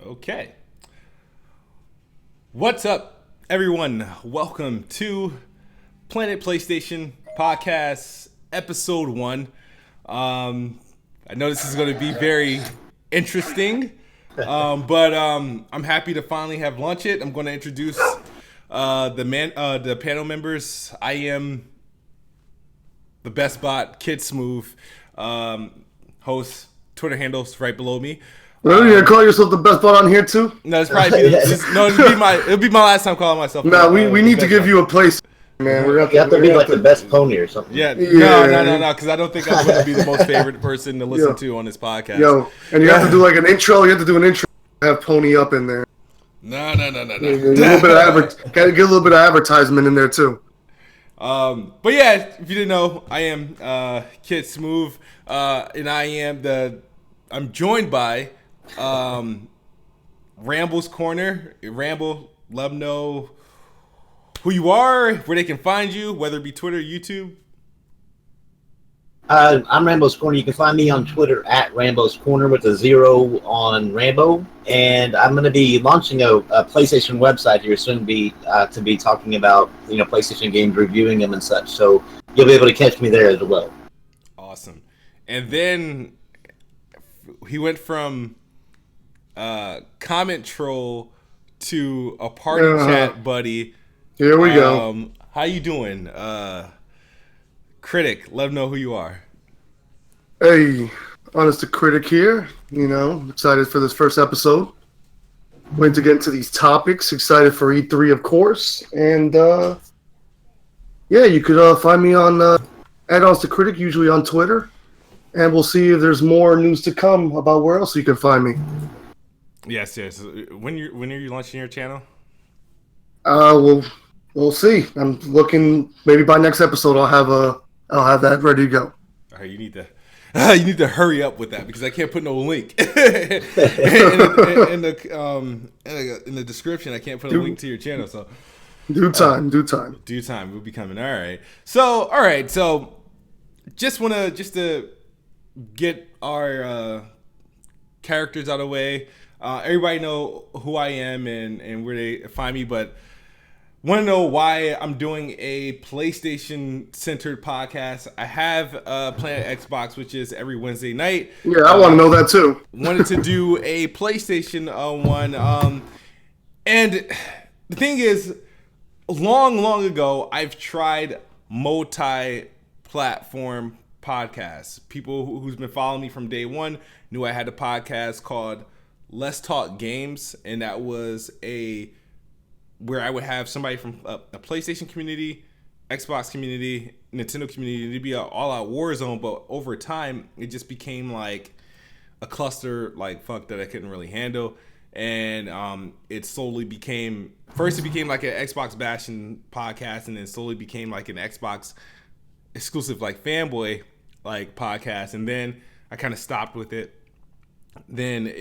Okay. What's up, everyone? Welcome to Planet PlayStation Podcast, Ep.1. I know this is going to be very interesting, but I'm happy to finally have launched it. I'm going to introduce the panel members. I am the best bot, Kid Smooth, host. Twitter handles right below me. Really? You call yourself the best bot on here too? No, it's probably it'll be my last time calling myself. No, we need to give you a place, man. You have to be like the best pony or something. Yeah. No, because I don't think I'm going to be the most favorite person to listen to on this podcast. And you have to do like an intro. You have to do an intro. Have Pony up in there. No. Get a little bit of advertisement in there too. But yeah, if you didn't know, I am Kid Smooth, and I'm joined by Ramble's Corner. Ramble, let them know who you are, where they can find you, whether it be Twitter, YouTube. I'm Rambo's Corner. You can find me on Twitter at Rambo's Corner with a 0 on Rambo. And I'm going to be launching a PlayStation website here soon to be talking about PlayStation games, reviewing them and such. So you'll be able to catch me there as well. Awesome. And then he went from comment troll to a party chat buddy. Here we go. How you doing? Critic, let them know who you are. Hey, Honest to Critic here. Excited for this first episode. Waiting to get into these topics. Excited for E3, of course. And you could find me on at Honest to Critic, usually on Twitter. And we'll see if there's more news to come about where else you can find me. Yes. When are you launching your channel? We'll see. I'm looking. Maybe by next episode, I'll have that ready to go. All right, you need to hurry up with that because I can't put no link in the description. I can't put a link to your channel. So due time. We'll be coming. All right. So just to get our characters out of the way. Everybody know who I am and where they find me, but want to know why I'm doing a PlayStation-centered podcast. I have Planet Xbox, which is every Wednesday night. Yeah, I want to know that too. Wanted to do a PlayStation one. And the thing is, long ago, I've tried multi-platform podcasts. People who's been following me from day one knew I had a podcast called Let's Talk Games, and that was where I would have somebody from a PlayStation community, Xbox community, Nintendo community. It'd be an all-out war zone, but over time, it just became like a cluster like fuck that I couldn't really handle. And it slowly became, first it became like an Xbox bashing podcast, and then slowly became like an Xbox exclusive like fanboy like podcast. And then I kind of stopped with it. Then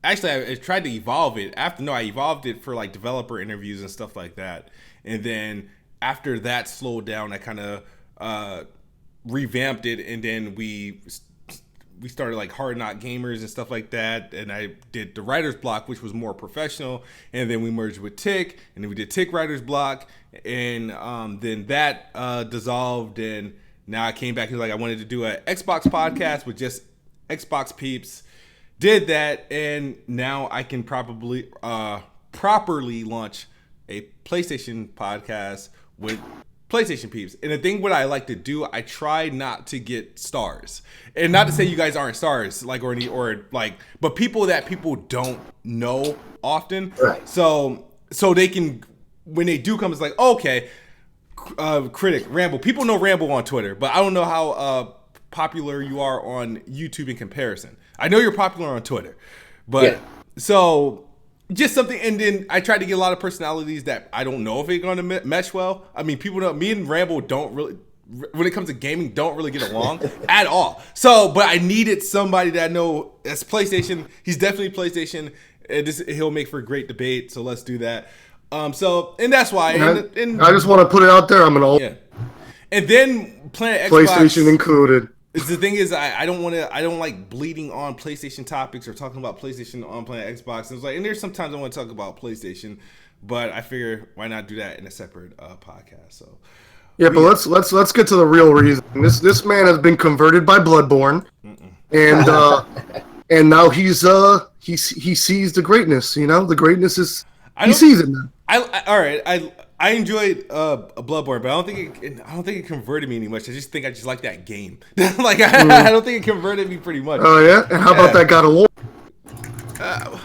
I tried to evolve it. I evolved it for like developer interviews and stuff like that. And then after that slowed down, I kind of revamped it, and then we started like Hard Knock Gamers and stuff like that. And I did the Writer's Block, which was more professional. And then we merged with Tick, and then we did Tick Writer's Block, and then that dissolved. And now I came back and I wanted to do an Xbox podcast with just Xbox peeps. Did that, and now I can probably properly launch a PlayStation podcast with PlayStation peeps. And the thing what I like to do, I try not to get stars, and not to say you guys aren't stars, but people that people don't know often. Right. So they can, when they do come, it's like, okay, Critic, Ramble. People know Ramble on Twitter, but I don't know how popular you are on YouTube in comparison. I know you're popular on Twitter, but so just something. And then I tried to get a lot of personalities that I don't know if they're going to mesh well. I mean, people know me and Ramble don't really, when it comes to gaming, don't really get along at all. So, but I needed somebody that I know that's PlayStation. He's definitely PlayStation. He'll make for a great debate. So let's do that. And that's why. And I just want to put it out there. I'm an old. Yeah. And then Planet Xbox. PlayStation included. The thing is, I don't like bleeding on PlayStation topics or talking about PlayStation on playing Xbox. And there's sometimes I want to talk about PlayStation, but I figure why not do that in a separate podcast. So yeah, but let's get to the real reason. This man has been converted by Bloodborne, and now he sees the greatness. You know, the greatness is he sees it now. I enjoyed Bloodborne, but I don't think it converted me any much. I just think I just like that game. I don't think it converted me pretty much. Oh yeah, and how about that God of War?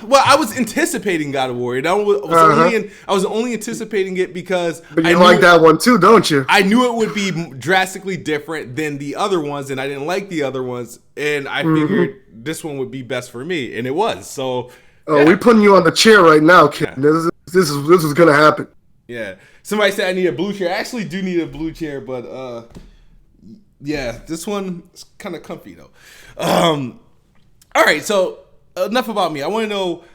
Well, I was anticipating God of War. And I was only anticipating it because. But you like that one too, don't you? I knew it would be drastically different than the other ones, and I didn't like the other ones, and I figured this one would be best for me, and it was. So. Oh, we're putting you on the chair right now, kid. Yeah. This is gonna happen. Yeah. Somebody said I need a blue chair. I actually do need a blue chair, but yeah, this one is kind of comfy though. All right, so enough about me. I want to know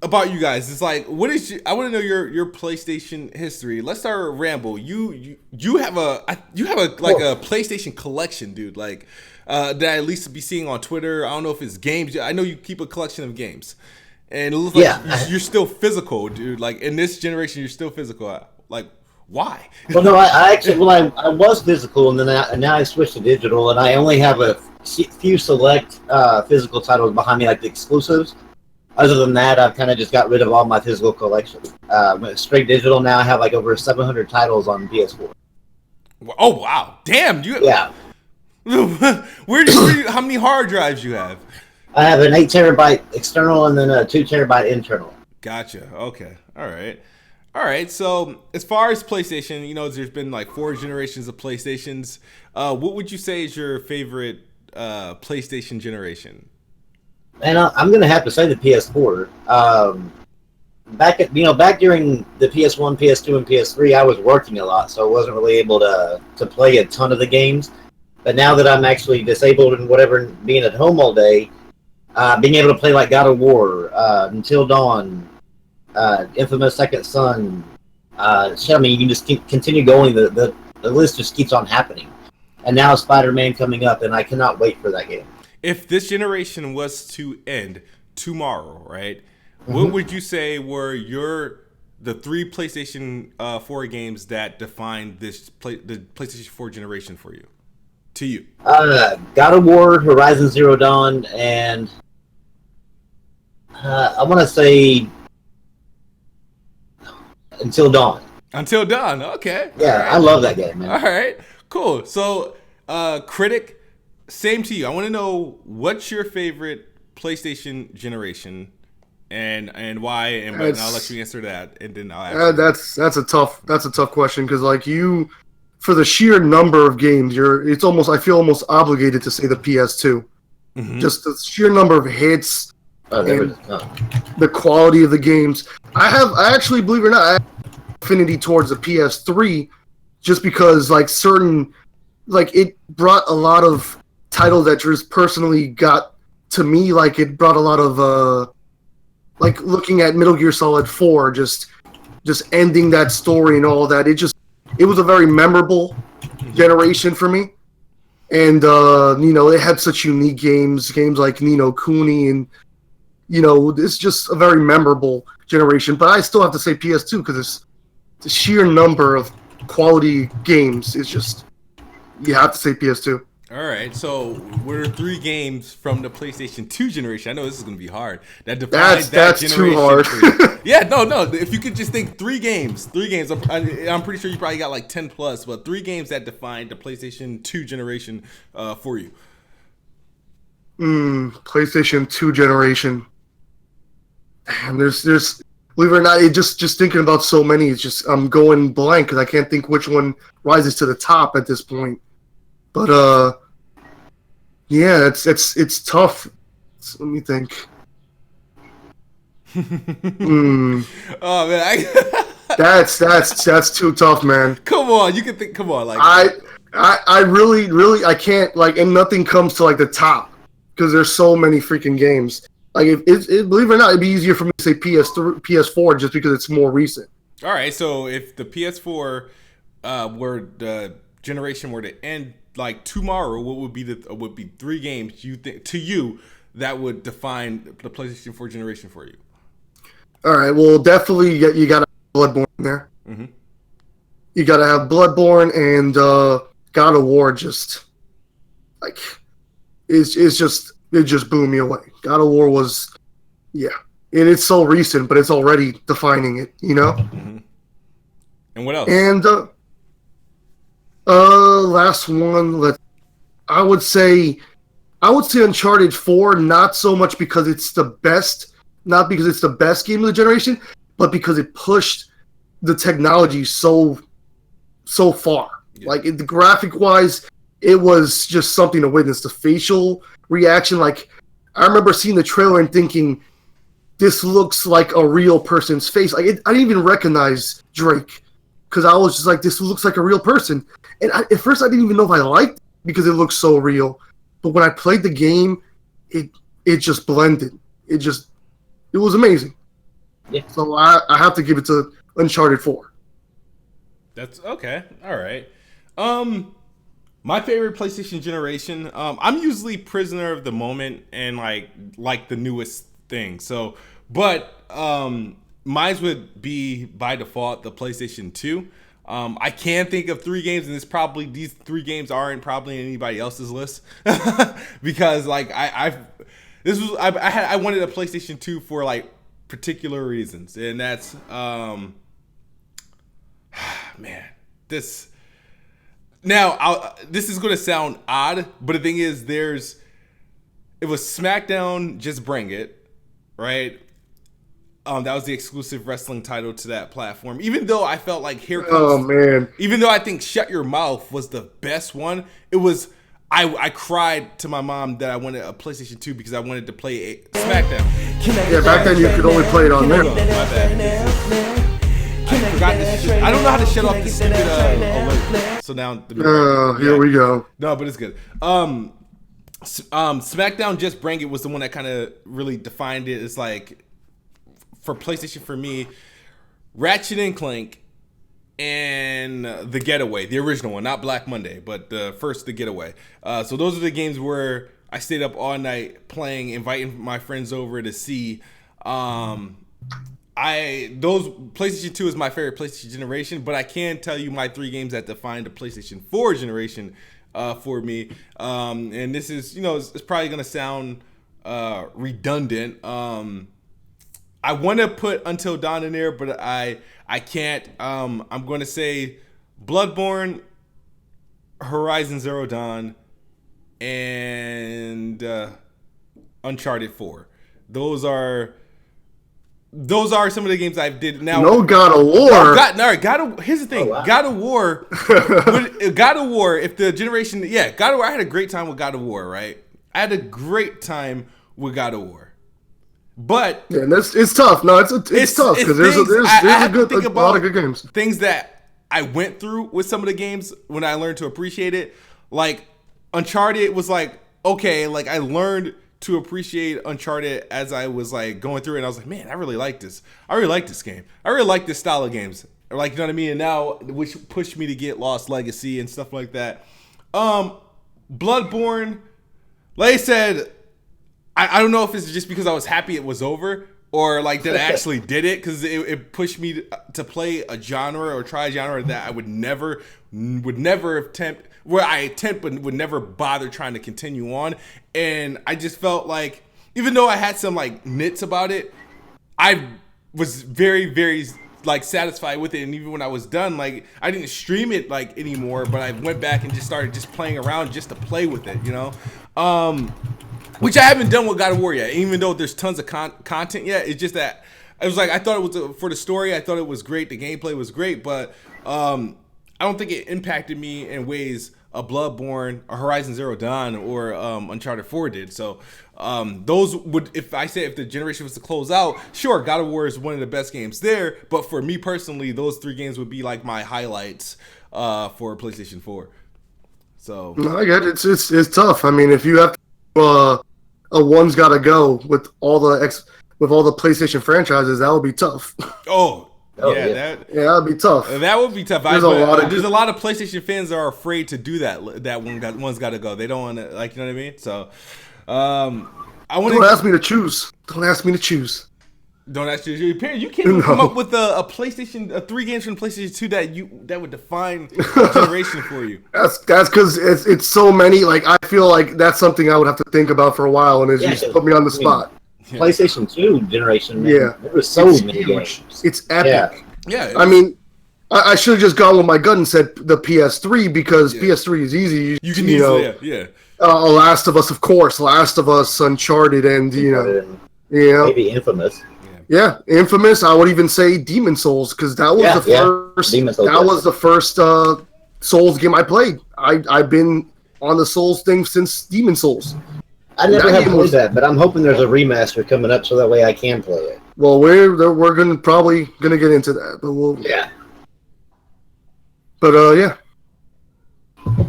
about you guys. It's like, I want to know your PlayStation history. Let's start with Rambo. You have a PlayStation collection, dude. Like that I at least be seeing on Twitter. I don't know if it's games. I know you keep a collection of games. And it looks like you're still physical, dude. Like, in this generation, you're still physical. Like, why? Well, no, I was physical, and now I switched to digital, and I only have a few select physical titles behind me, like the exclusives. Other than that, I've kind of just got rid of all my physical collection. Went straight digital now. I have like over 700 titles on PS4. Oh, wow. Damn. Yeah. How many hard drives you have? I have an 8 terabyte external and then a 2 terabyte internal. Gotcha. Okay. All right. So as far as PlayStation, there's been like 4 generations of PlayStations. What would you say is your favorite PlayStation generation? And I'm gonna have to say the PS4. Back during the PS1, PS2, and PS3, I was working a lot, so I wasn't really able to play a ton of the games. But now that I'm actually disabled and whatever, being at home all day. Being able to play like God of War, Until Dawn, Infamous Second Son, you can just continue going. The list just keeps on happening. And now Spider-Man coming up, and I cannot wait for that game. If this generation was to end tomorrow, right, what would you say were the 3 PlayStation 4 games that defined the PlayStation 4 generation for you? To you? God of War, Horizon Zero Dawn, and I want to say Until Dawn. Until Dawn, okay. Yeah, right. I love that game, man. All right, cool. So, Critic, same to you. I want to know what's your favorite PlayStation generation and why, and I'll let you answer that, and then I'll ask. That's a tough question because like you. For the sheer number of games, I feel almost obligated to say the PS2. Just the sheer number of hits, and the quality of the games. I actually, believe it or not, I have affinity towards the PS3, just because it brought a lot of titles that just personally got to me. Like it brought a lot of looking at Metal Gear Solid 4, just ending that story and all that. It was a very memorable generation for me. And, it had such unique games like Ni no Kuni, and, it's just a very memorable generation. But I still have to say PS2 because it's the sheer number of quality games. It's just, you have to say PS2. All right, so what are 3 games from the PlayStation 2 generation? I know this is going to be hard. That defines that generation. Too hard. Yeah, no. If you could just think 3 games. I'm pretty sure you probably got like 10 plus, but 3 games that defined the PlayStation 2 generation for you. PlayStation 2 generation. And there's believe it or not, just thinking about so many, it's just I'm going blank because I can't think which one rises to the top at this point. But yeah, it's tough. Let me think. Oh man, that's too tough, man. Come on, you can think. Come on, like I really I can't and nothing comes to the top because there's so many freaking games. Like if believe it or not, it'd be easier for me to say PS4 just because it's more recent. All right, so if the PS4 were the generation were to end like tomorrow, what would be 3 games you think to you that would define the PlayStation 4 generation for you? All right, well, definitely you got to have Bloodborne in there. Mm-hmm. You got to have Bloodborne and God of War. Just like it just blew me away. God of War was, yeah, and it's so recent, but it's already defining it. Mm-hmm. And what else? And last one. I would say Uncharted 4, not so much because it's the best, not because it's the best game of the generation, but because it pushed the technology so far. Yeah. Like the graphic wise, it was just something to witness. The facial reaction, like I remember seeing the trailer and thinking, this looks like a real person's face. Like I didn't even recognize Drake because I was just like, this looks like a real person. And at first I didn't even know if I liked it because it looked so real. But when I played the game, it just blended. It was amazing. Yeah. So I have to give it to Uncharted 4. That's okay. All right. My favorite PlayStation generation. I'm usually prisoner of the moment and like the newest thing. So, but mine would be by default the PlayStation 2. I can think of 3 games, and these 3 games aren't probably in anybody else's list because like I wanted a PlayStation 2 for like particular reasons, and that's man, this is gonna sound odd, but the thing is, it was SmackDown, Just Bring It, right? That was the exclusive wrestling title to that platform. Even though I felt like even though I think Shut Your Mouth was the best one, it was. I cried to my mom that I wanted a PlayStation 2 because I wanted to play SmackDown. Yeah, back then you could only play it on there. My bad. I forgot I don't know how to shut off this stupid alert. So now here we go. No, but it's good. SmackDown Just Bring It was the one that kind of really defined it. It's like for PlayStation for me, Ratchet and Clank and The Getaway, the original one, not Black Monday, but the Getaway. So those are the games where I stayed up all night playing, inviting my friends over to see. PlayStation 2 is my favorite PlayStation generation, but I can tell you my 3 games that defined the PlayStation 4 generation for me. And this is, it's probably gonna sound redundant. I want to put Until Dawn in there, but I can't. I'm going to say Bloodborne, Horizon Zero Dawn, and Uncharted 4. Those are some of the games I did. Now, no God of War. Here's the thing. Oh, wow. God of War. If the generation, God of War. I had a great time with God of War. Right, I had a great time with God of War. But it's tough. No, it's tough because there's a lot of good games. Things that I went through with some of the games when I learned to appreciate it. Like Uncharted was like, okay, like I learned to appreciate Uncharted as I was like going through it, and I was like, man, I really like this. I really like this game. I really like this style of games. Like, you know what I mean? And now, which pushed me to get Lost Legacy and stuff like that. Bloodborne, like I said, I don't know if it's just because I was happy it was over or like that I actually did it, because it pushed me to play a genre or try a genre that I would never attempt, where I attempt but would never bother trying to continue on. And I just felt like, even though I had some like nits about it, I was very, very like satisfied with it. And even when I was done, like I didn't stream it like anymore, but I went back and just started just playing around just to play with it, you know? Which I haven't done with God of War yet, even though there's tons of content yet. It's just that it was like, I thought it was for the story. I thought it was great. The gameplay was great, but I don't think it impacted me in ways a Bloodborne, or Horizon Zero Dawn, or Uncharted 4 did. So those would, if the generation was to close out, sure, God of War is one of the best games there. But for me personally, those 3 games would be like my highlights for PlayStation 4. So no, I get it. It's tough. I mean, if you have to, a one's got to go with all the PlayStation franchises, that would be tough. Oh, Oh, yeah, that'd be tough. that would be tough. There's There's a lot of PlayStation fans that are afraid to do that. One's got to go. They don't want to, like, you know what I mean? So, I want to. Don't ask me to choose. Don't ask me to choose. Don't ask you. You can't even come up with a PlayStation, 3 games from PlayStation 2 that would define a generation for you. That's because it's so many. Like, I feel like that's something I would have to think about for a while, and it's just put me on the spot. PlayStation 2 generation, man. Yeah, there was so many games. It's epic. Yeah. I mean, I should have just gone with my gut and said the PS3 because PS3 is easy. You can easily, Last of Us, of course. Last of Us, Uncharted, and maybe Infamous. Yeah, Infamous. I would even say Demon Souls because that was the first. That was the first Souls game I played. I've been on the Souls thing since Demon Souls. I never have played that, but I'm hoping there's a remaster coming up so that way I can play it. Well, we're probably gonna get into that, but we'll. Yeah. But yeah. I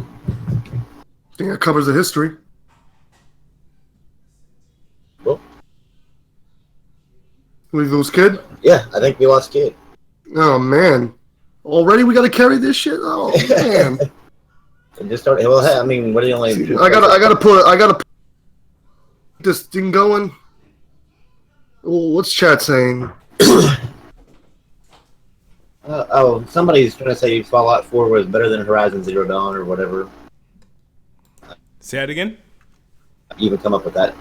think that covers the history. Well. We lose Kid? Yeah, I think we lost Kid. Oh man. Already we gotta carry this shit? Oh man. And just started. Well, I mean, what do you only? I gotta put this thing going. Well, what's chat saying? Somebody's trying to say Fallout 4 was better than Horizon Zero Dawn or whatever. Say that again? Even come up with that.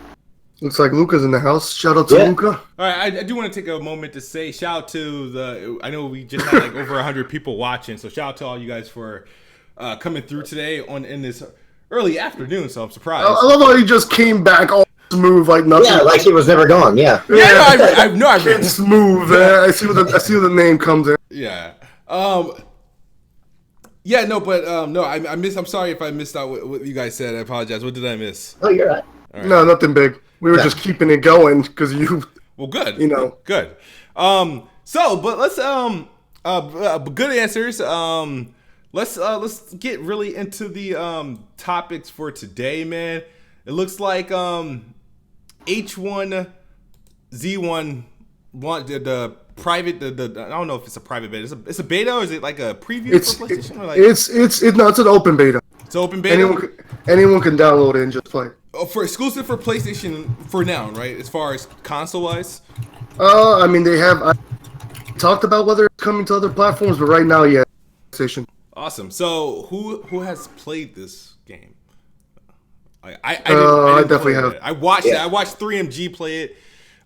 Looks like Luca's in the house. Shout out to Luca. All right, I do want to take a moment to say shout out to I know we just had like over 100 people watching, so shout out to all you guys for coming through today in this early afternoon. So I'm surprised. I love how he just came back all smooth like nothing. Yeah, like he was never gone. Yeah. It's smooth. I see where the name comes in. Yeah. Yeah, no, but I'm sorry if I missed out what you guys said. I apologize. What did I miss? Oh, you're right. All right. No, nothing big. We were just keeping it going because you. Well, good. Good. But let's good answers. Let's get really into the topics for today, man. It looks like H1Z1 the private I don't know if it's a private beta. It's a beta or is it like a preview for PlayStation? It's an open beta. It's open beta. Anyone can download it and just play. For exclusive for PlayStation for now, right? As far as console wise. I mean they have talked about whether it's coming to other platforms, but right now, yeah, PlayStation. Awesome. So who has played this game? I definitely have. I watched it. I watched 3MG play it.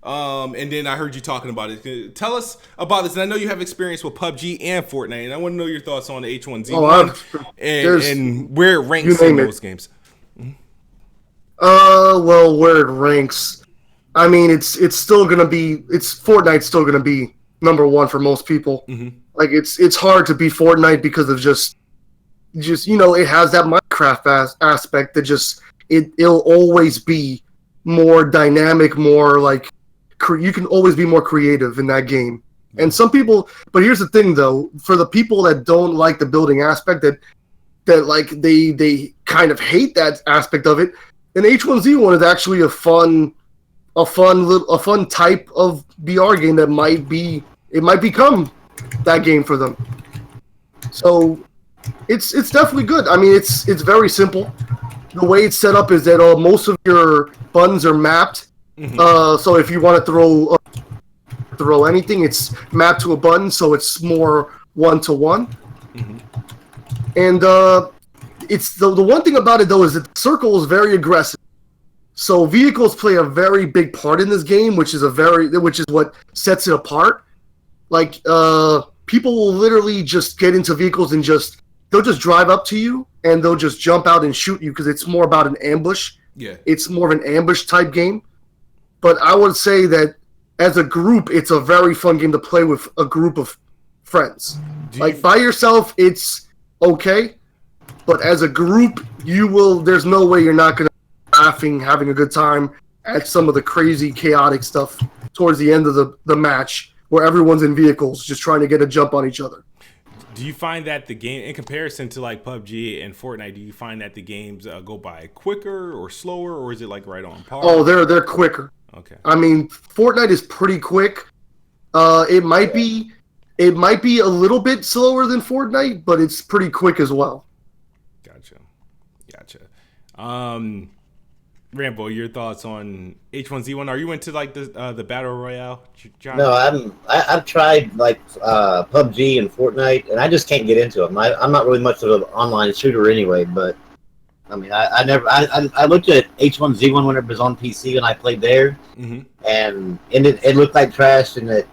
And then I heard you talking about it. Tell us about this. And I know you have experience with PUBG and Fortnite, and I want to know your thoughts on the H1Z1 and where it ranks in those games. Well, where it ranks, I mean, it's still gonna be. Fortnite's still gonna be number one for most people. Mm-hmm. Like it's hard to beat Fortnite because of just it has that Minecraft aspect that just it'll always be more dynamic, more like. You can always be more creative in that game. And some people, but here's the thing though, for the people that don't like the building aspect, that like they kind of hate that aspect of it, then H1Z1 is actually a fun type of VR game that might become that game for them. So it's definitely good. I mean, it's very simple. The way it's set up is that most of your buttons are mapped. Mm-hmm. So if you want to throw anything, it's mapped to a button, so it's more 1-to-1. Mm-hmm. And it's the one thing about it though is that the circle is very aggressive. So vehicles play a very big part in this game, which is what sets it apart. Like people will literally just get into vehicles and they'll just drive up to you and they'll just jump out and shoot you because it's more about an ambush. Yeah, it's more of an ambush type game. But I would say that as a group, it's a very fun game to play with a group of friends. By yourself, it's okay. But as a group, there's no way you're not going to be laughing, having a good time at some of the crazy, chaotic stuff towards the end of the match where everyone's in vehicles just trying to get a jump on each other. Do you find that the game, in comparison to like PUBG and Fortnite, do you find that the games go by quicker or slower, or is it like right on par? Oh, they're quicker. Okay. I mean, Fortnite is pretty quick. It might be It might be a little bit slower than Fortnite, but it's pretty quick as well. Gotcha. Rambo, your thoughts on H1Z1? Are you into like the battle royale, John? No, I've tried like PUBG and Fortnite, and I just can't get into them. I'm not really much of an online shooter anyway, but I mean, I looked at H1Z1 when it was on PC and I played there, and it looked like trash, and it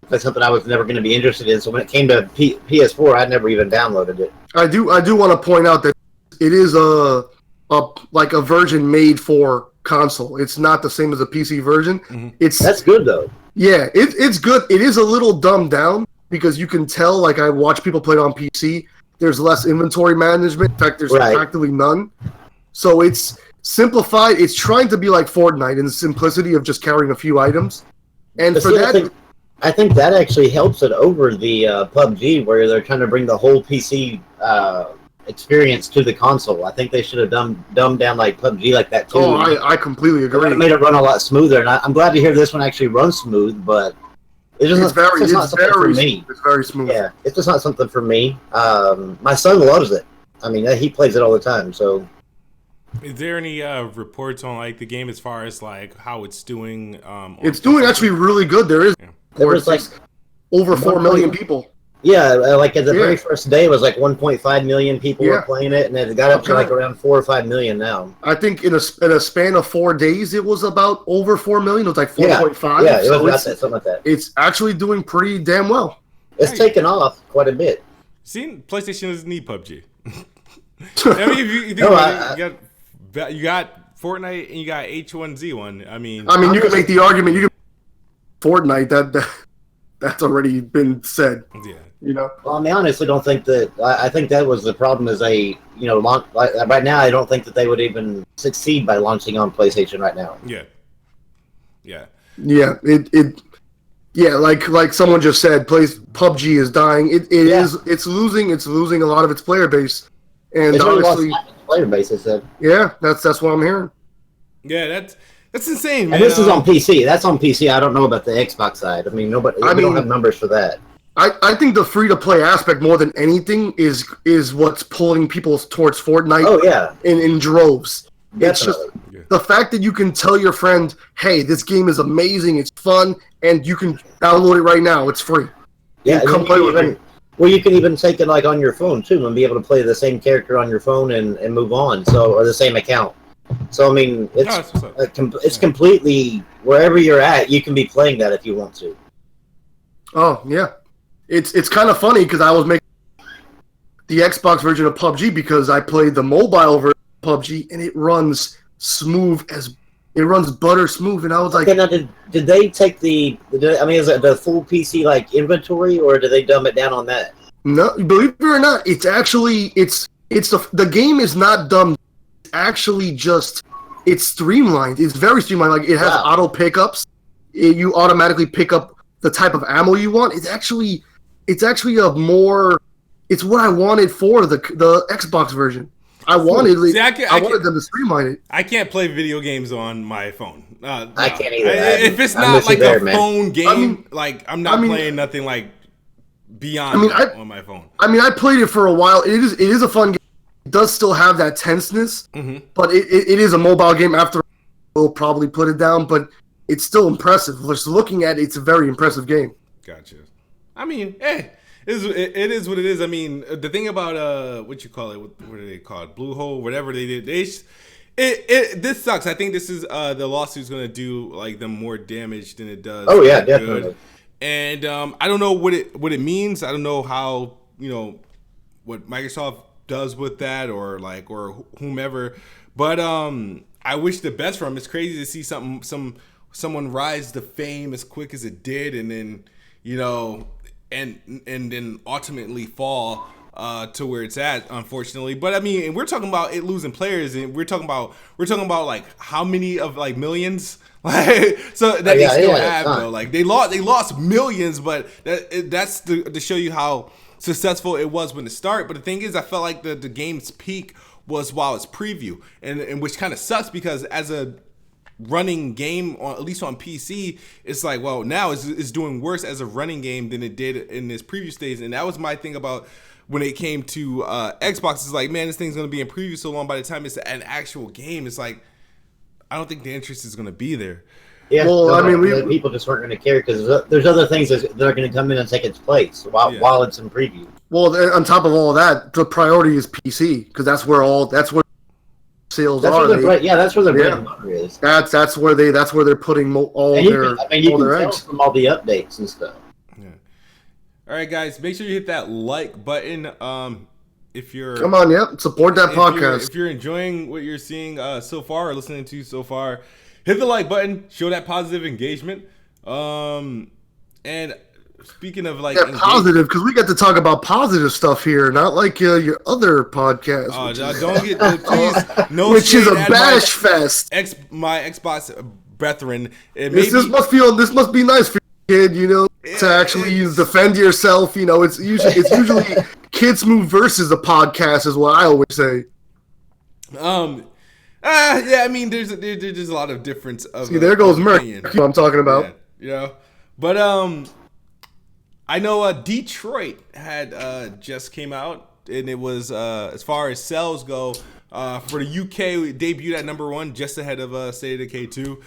was something I was never going to be interested in. So when it came to PS4, I never even downloaded it. I do want to point out that it is a version made for console. It's not the same as a PC version. That's good though. Yeah, it's good. It is a little dumbed down because you can tell. Like I watch people play it on PC. There's less inventory management. In fact, there's practically none. So it's simplified. It's trying to be like Fortnite in the simplicity of just carrying a few items. And for that, I think that actually helps it over the PUBG, where they're trying to bring the whole PC experience to the console. I think they should have dumbed down like PUBG like that too. Oh, I completely agree. It made it run a lot smoother, and I'm glad to hear this one actually runs smooth. But it's very smooth. Yeah, it's just not something for me. My son loves it. I mean, he plays it all the time. So, is there any reports on like the game as far as like how it's doing? It's doing actually really good. There was like over 4 million people. Yeah, like at the very first day, it was like 1.5 million people were playing it, and it got up to like around 4 or 5 million now. I think in a span of 4 days, it was about over 4 million. It was like 4.5. Yeah, it was about something like that. It's actually doing pretty damn well. It's taken off quite a bit. See, PlayStation doesn't need PUBG. I mean, if you think about it, you got Fortnite and you got H1Z1. I mean, you can make the argument. You can Fortnite that's already been said. Yeah. You know. Well, I mean, honestly, don't think that. I think that was the problem. Is right now, I don't think that they would even succeed by launching on PlayStation right now. Yeah. Like someone just said, PUBG is dying. It's losing a lot of its player base, and it's honestly, lost its player base. I said. Yeah, that's what I'm hearing. Yeah, that's insane, man. And this is on PC. That's on PC. I don't know about the Xbox side. I mean, we don't have numbers for that. I think the free-to-play aspect more than anything is what's pulling people towards Fortnite. Oh, yeah. In droves. Definitely. It's just the fact that you can tell your friend, hey, this game is amazing, it's fun, and you can download it right now. It's free. Yeah, come play with me. Well, you can even take it like on your phone, too, and be able to play the same character on your phone and move on, or the same account. So, I mean, it's completely, wherever you're at, you can be playing that if you want to. Oh, yeah. It's kind of funny because I was making the Xbox version of PUBG because I played the mobile version of PUBG, and it runs butter smooth, and I was like... Okay, now, did they take is it the full PC, like, inventory, or did they dumb it down on that? No, believe it or not, it's actually, the game is not dumb. Actually it's streamlined. It's very streamlined. Like it has auto pickups. You automatically pick up the type of ammo you want. It's actually it's what I wanted for the Xbox version. I wanted them to streamline it. I can't play video games on my phone. No. I can't either. If it's not like a phone game, I'm not playing nothing like beyond on my phone. I mean, I played it for a while. It is a fun game. It does still have that tenseness, but it is a mobile game. After we'll probably put it down, but it's still impressive. Just looking at it, it's a very impressive game. Gotcha. I mean, it is what it is. I mean, the thing about what you call it, what do they call it, Bluehole, whatever they did, this sucks. I think this is the lawsuit's gonna do like them more damage than it does. Oh yeah, definitely. And I don't know what it means. I don't know how what Microsoft does with that or whomever, but I wish the best for him. It's crazy to see someone rise to fame as quick as it did, and then and then ultimately fall to where it's at, unfortunately. But I mean, and we're talking about it losing players, and we're talking about like how many of like millions, like so that they still have though. Like they lost millions, but that's to show you how successful it was when it started. But the thing is, I felt like the game's peak was while it's preview, and which kind of sucks because as a running game, at least on PC, it's like, well, now it's doing worse as a running game than it did in its previous days. And that was my thing about when it came to Xbox. It's like, man, this thing's going to be in preview so long, by the time it's an actual game, it's like, I don't think the interest is going to be there. Yeah, well, I mean, people just weren't going to care because there's other things that are going to come in and take its place while it's in preview. Well, on top of all that, the priority is PC because that's where sales are. That's where the bread and butter is. That's where they're putting all their. You can tell from all the updates and stuff. Yeah. All right, guys, make sure you hit that like button. If you're support that podcast. If you're enjoying what you're seeing so far or listening to so far, hit the like button. Show that positive engagement. And speaking of positive, because we get to talk about positive stuff here, not like your other podcast. Oh, don't get please. No, which is a bash fest. My Xbox brethren. This must be nice for you, kid. To actually defend yourself. It's usually Kids Move versus a podcast is what I always say. I mean, there's a lot of difference of. See, there goes Merc. What I'm talking about. Yeah, but I know Detroit had just came out, and it was as far as sales go for the UK, it debuted at #1, just ahead of State of Decay 2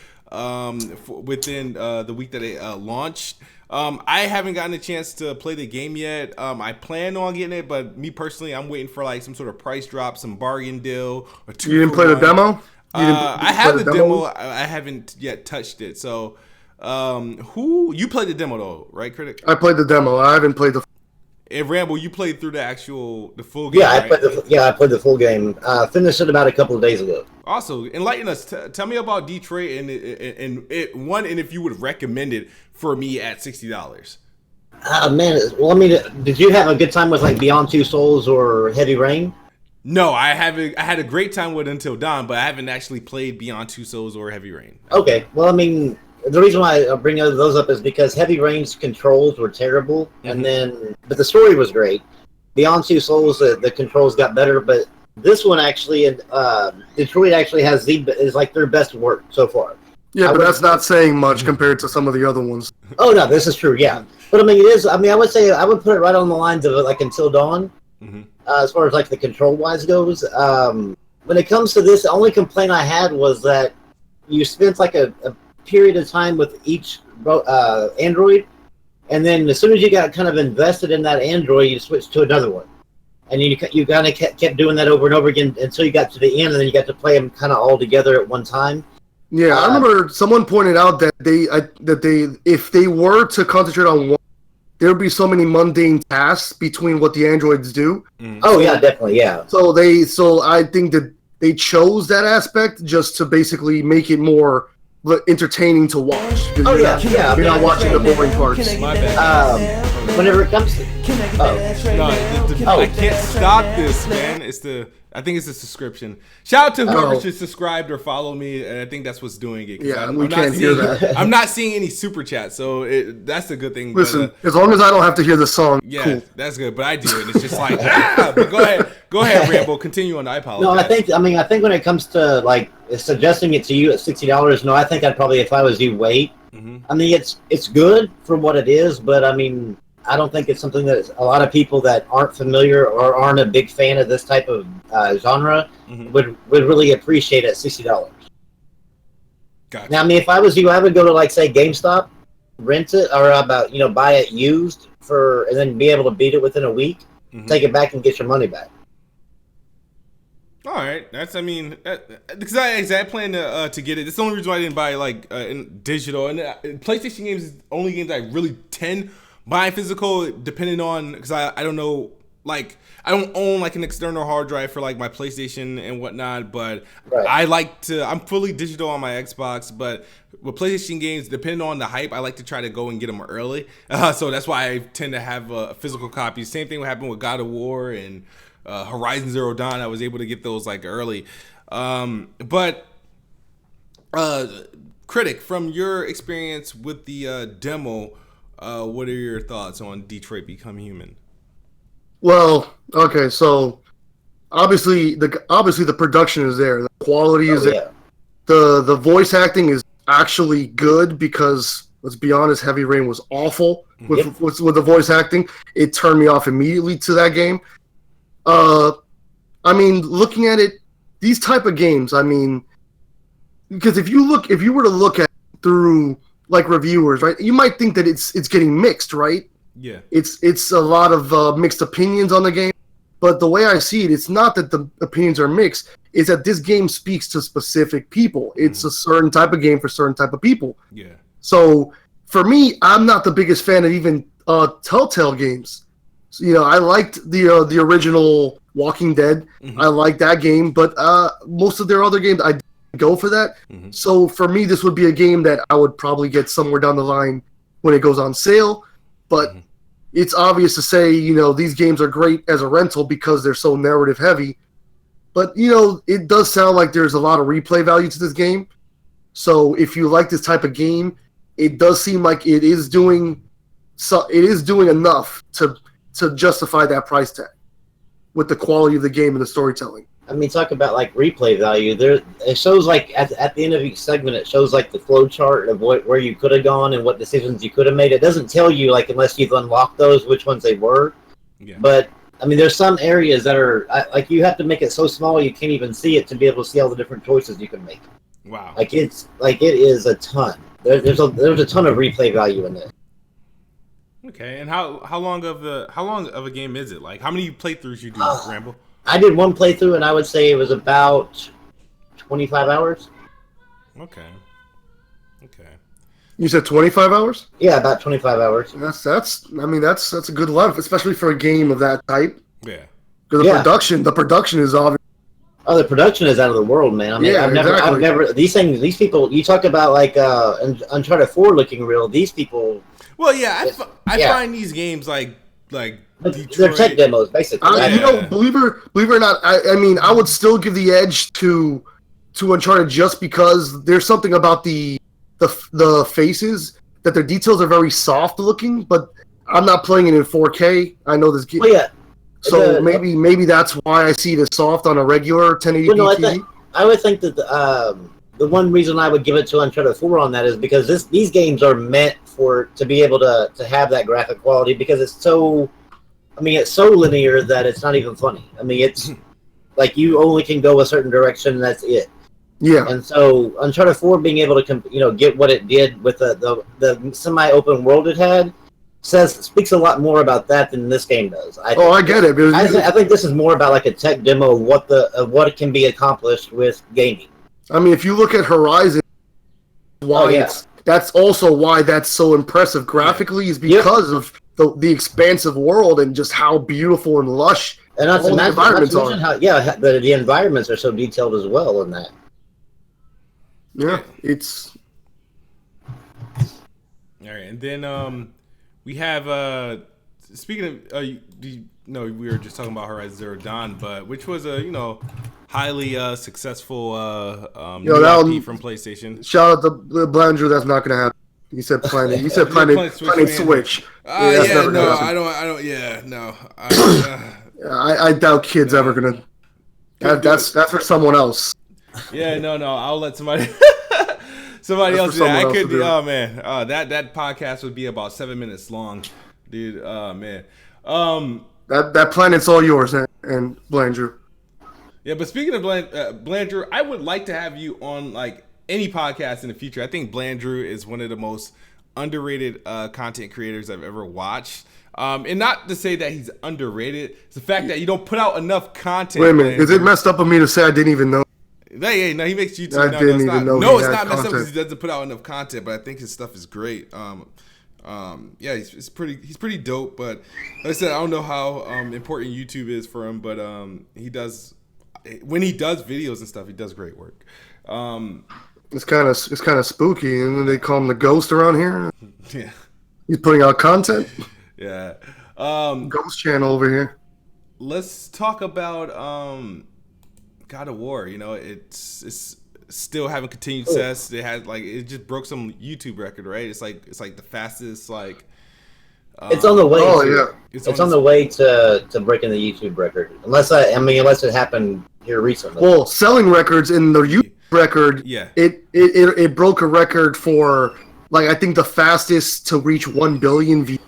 within the week that it launched. I haven't gotten a chance to play the game yet. I plan on getting it, but me personally, I'm waiting for some sort of price drop, some bargain deal. Or 2 You didn't play the demo? I have the demo. I haven't yet touched it. So, you played the demo though, right, Critic? I played the demo. I haven't played the. And Rambo, you played through the full game. Yeah, I played the full game. Finished it about a couple of days ago. Also, enlighten us. Tell me about Detroit and if you would recommend it for me at $60. Man, well, I mean, did you have a good time with Beyond Two Souls or Heavy Rain? No, I haven't. I had a great time with Until Dawn, but I haven't actually played Beyond Two Souls or Heavy Rain. Okay, well, I mean, the reason why I bring those up is because Heavy Rain's controls were terrible, but the story was great. Beyond Two Souls, the controls got better, but this one actually, Detroit actually is their best work so far. Yeah, but that's not saying much compared to some of the other ones. Oh no, this is true. Yeah, but I mean, it is. I mean, I would say I would put it right on the lines of Until Dawn, as far as the control wise goes. When it comes to this, the only complaint I had was that you spent a period of time with each Android, and then as soon as you got kind of invested in that Android, you switched to another one, and you kind of kept doing that over and over again until you got to the end, and then you got to play them kind of all together at one time. Yeah, I remember someone pointed out that if they were to concentrate on one, there would be so many mundane tasks between what the androids do. Oh yeah, definitely, yeah. So I think that they chose that aspect just to basically make it more entertaining to watch. Oh yeah. You're not watching the boring parts. My bad. Whenever it comes to I can't stop this, man. I think it's the subscription. Shout out to whoever just subscribed or follow me, and I think that's what's doing it. Yeah, we can't hear that. I'm not seeing any super chats, so that's a good thing. Listen, as long as I don't have to hear the song, yeah, cool. That's good. But I do, and it's just But go ahead, Rambo. Continue on. I apologize. No, I think when it comes to suggesting it to you at $60, no, I think I'd probably, if I was you, wait. I mean, it's good for what it is, but I mean, I don't think it's something that a lot of people that aren't familiar or aren't a big fan of this type of genre would really appreciate at $60. Gotcha. Now, I mean, if I was you, I would go to say GameStop, rent it, or buy it used and then be able to beat it within a week, take it back and get your money back. All right, because I plan to get it. That's the only reason why I didn't buy in digital, and PlayStation games is the only games I really tend buying physical, depending on, because I don't know, I don't own an external hard drive for my PlayStation and whatnot, but right. I'm fully digital on my Xbox, but with PlayStation games, depending on the hype, I like to try to go and get them early. So that's why I tend to have a physical copy. Same thing would happen with God of War and Horizon Zero Dawn. I was able to get those early. But Critic, from your experience with the demo, what are your thoughts on Detroit Become Human? Well, okay, so obviously the production is there, the quality is there. The voice acting is actually good because let's be honest, Heavy Rain was awful with the voice acting. It turned me off immediately to that game. I mean, looking at it, these type of games, I mean, because if you were to look at it through like reviewers, right, you might think that it's getting mixed, right? Yeah. It's a lot of mixed opinions on the game, but the way I see it, it's not that the opinions are mixed. It's that this game speaks to specific people. It's a certain type of game for certain type of people. Yeah. So for me, I'm not the biggest fan of even Telltale games. So, I liked the original Walking Dead. Mm-hmm. I liked that game, but most of their other games, I didn't go for that. Mm-hmm. So for me, this would be a game that I would probably get somewhere down the line when it goes on sale. But it's obvious to say, these games are great as a rental because they're so narrative heavy. But, it does sound like there's a lot of replay value to this game. So if you like this type of game, it does seem like it is doing enough to justify that price tag with the quality of the game and the storytelling. I mean, talk about like replay value. It shows like at the end of each segment, it shows like the flow chart of where you could have gone and what decisions you could have made. It doesn't tell you like unless you've unlocked those which ones they were. Yeah. But I mean, there's some areas that are like you have to make it so small you can't even see it to be able to see all the different choices you can make. Wow. Like it is a ton. There's a ton of replay value in this. Okay, and how long of a game is it? Like how many playthroughs you do, Rambo? I did one playthrough, and I would say it was about 25 hours. Okay. You said 25 hours? Yeah, about 25 hours. That's a good length, especially for a game of that type. Yeah. Because the production is obvious. Oh, the production is out of the world, man. I mean, I've never these people. You talk about like Uncharted 4 looking real. These people. Well, yeah, I find these games like Detroit. They're tech demos, basically. Believe it or not, I mean, I would still give the edge to Uncharted just because there's something about the faces that their details are very soft looking, but I'm not playing it in 4K. I know this game. Oh, yeah. So maybe that's why I see it as soft on a regular 1080p TV. I would think that the one reason I would give it to Uncharted 4 on that is because these games are meant to be able to have that graphic quality because it's so linear that it's not even funny. I mean, it's like you only can go a certain direction and that's it. Yeah. And so Uncharted 4 being able to get what it did with the semi-open world it had speaks a lot more about that than this game does. I get it. I think this is more about like a tech demo of what can be accomplished with gaming. I mean, if you look at Horizon, that's also why that's so impressive graphically is because of the expansive world and just how beautiful and lush and all the environments are. The environments are so detailed as well in that. Yeah, it's all right. And then we have speaking of we were just talking about Horizon Zero Dawn, but which was a highly successful new IP from PlayStation. Shout out to Blandrew. That's not gonna happen. You said Planet. You said Planet Switch. I don't. Yeah, no. I doubt kids ever gonna. That's for someone else. Yeah, no. I'll let somebody else do that. I could be. Oh man, that podcast would be about 7 minutes long, dude. Oh man. That planet's all yours, and Blandrew. Yeah, but speaking of Blandrew, I would like to have you on like any podcast in the future. I think Blandrew is one of the most underrated content creators I've ever watched. And not to say that he's underrated. It's the fact that you don't put out enough content. Wait a minute. Is it messed up of me to say I didn't even know? Hey, no, he makes YouTube. I didn't even know. No, it's not messed up because he doesn't put out enough content, but I think his stuff is great. Yeah, he's pretty dope. But like I said, I don't know how important YouTube is for him, but he does. When he does videos and stuff, he does great work. It's kind of spooky, and they call him the ghost around here. Yeah, he's putting out content. Yeah, ghost channel over here. Let's talk about God of War. It's still having continued success. It had it just broke some YouTube record, right? It's like the fastest it's on the way. Oh yeah, it's on the way to breaking the YouTube record. Unless it happened here recently. Well, selling records in the YouTube record. Yeah. It broke a record for, like, I think the fastest to reach 1 billion views.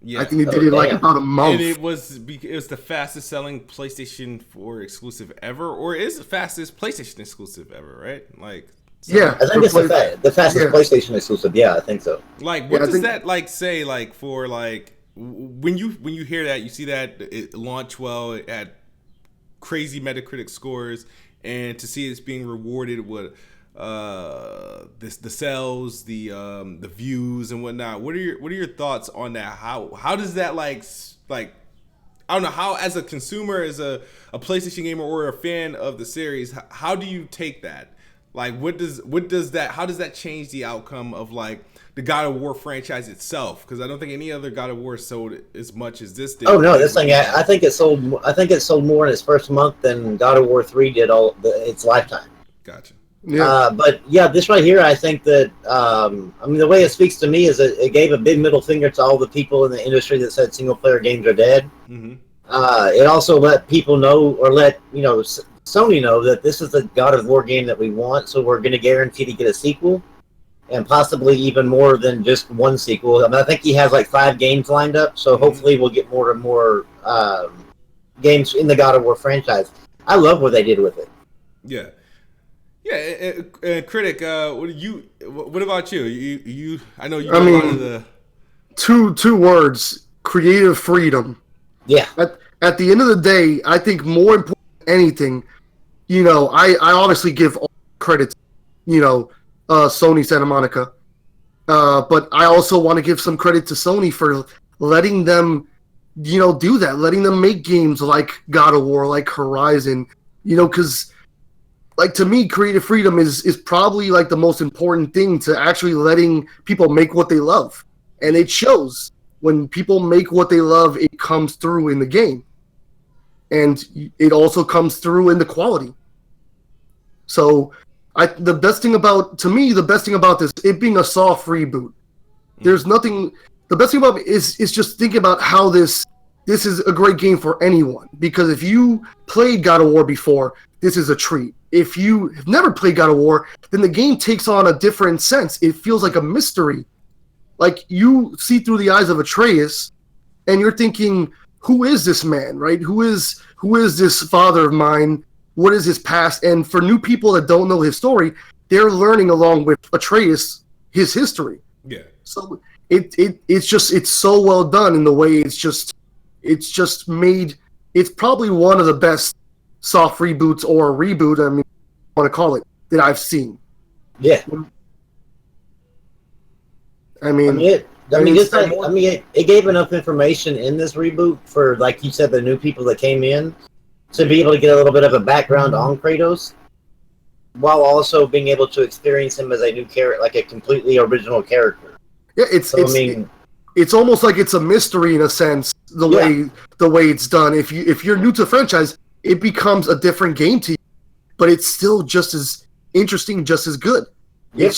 Yeah. I think it did it like about a month. And it was the fastest selling PlayStation 4 exclusive ever, or is the fastest PlayStation exclusive ever, right? Like, so, yeah, I think it's the fastest PlayStation exclusive. Yeah, I think so. Like, what does that like say? Like, for like when you hear that, you see that it launched well, it had crazy Metacritic scores, and to see it's being rewarded with the sales, the views and whatnot. What are your thoughts on that? How does that like I don't know, how as a consumer, as a PlayStation gamer or a fan of the series, how do you take that? Like, how does that change the outcome of like the God of War franchise itself? Because I don't think any other God of War sold as much as this did. Oh no, this thing I think it sold more in its first month than God of War 3 did its lifetime. Gotcha. Yeah. But yeah, this right here, I think that I mean, the way it speaks to me is that it gave a big middle finger to all the people in the industry that said single player games are dead. Mm-hmm. It also let people know, or let Sony know, that this is the God of War game that we want. So we're going to guarantee to get a sequel, and possibly even more than just one sequel. I mean, I think he has like 5 games lined up. So hopefully we'll get more and more games in the God of War franchise. I love what they did with it. Yeah. Yeah, Critic, what about you? You I know you. I mean, a lot of the two words: creative freedom. Yeah. At the end of the day, I think more important than anything, I obviously give all credit, Sony Santa Monica, but I also want to give some credit to Sony for letting them, do that, letting them make games like God of War, like Horizon, because. Like, to me, creative freedom is probably like the most important thing to actually letting people make what they love. And it shows. When people make what they love, it comes through in the game. And it also comes through in the quality. So the best thing about this, it being a soft reboot, there's nothing, the best thing about it is just thinking about how this is a great game for anyone. Because if you played God of War before, this is a treat. If you have never played God of War, then the game takes on a different sense. It feels like a mystery. Like, you see through the eyes of Atreus, and you're thinking, who is this man, right? Who is this father of mine? What is his past? And for new people that don't know his story, they're learning along with Atreus his history. Yeah. So it's so well done in the way it's just made. It's probably one of the best soft reboots, or a reboot, I mean, I want to call it, that I've seen. Yeah. It gave enough information in this reboot for, like you said, the new people that came in to be able to get a little bit of a background on Kratos, while also being able to experience him as a new character, like a completely original character. Yeah, it's almost like it's a mystery in a sense, the way it's done. If you're new to the franchise, it becomes a different game to you, but it's still just as interesting, just as good. Yep.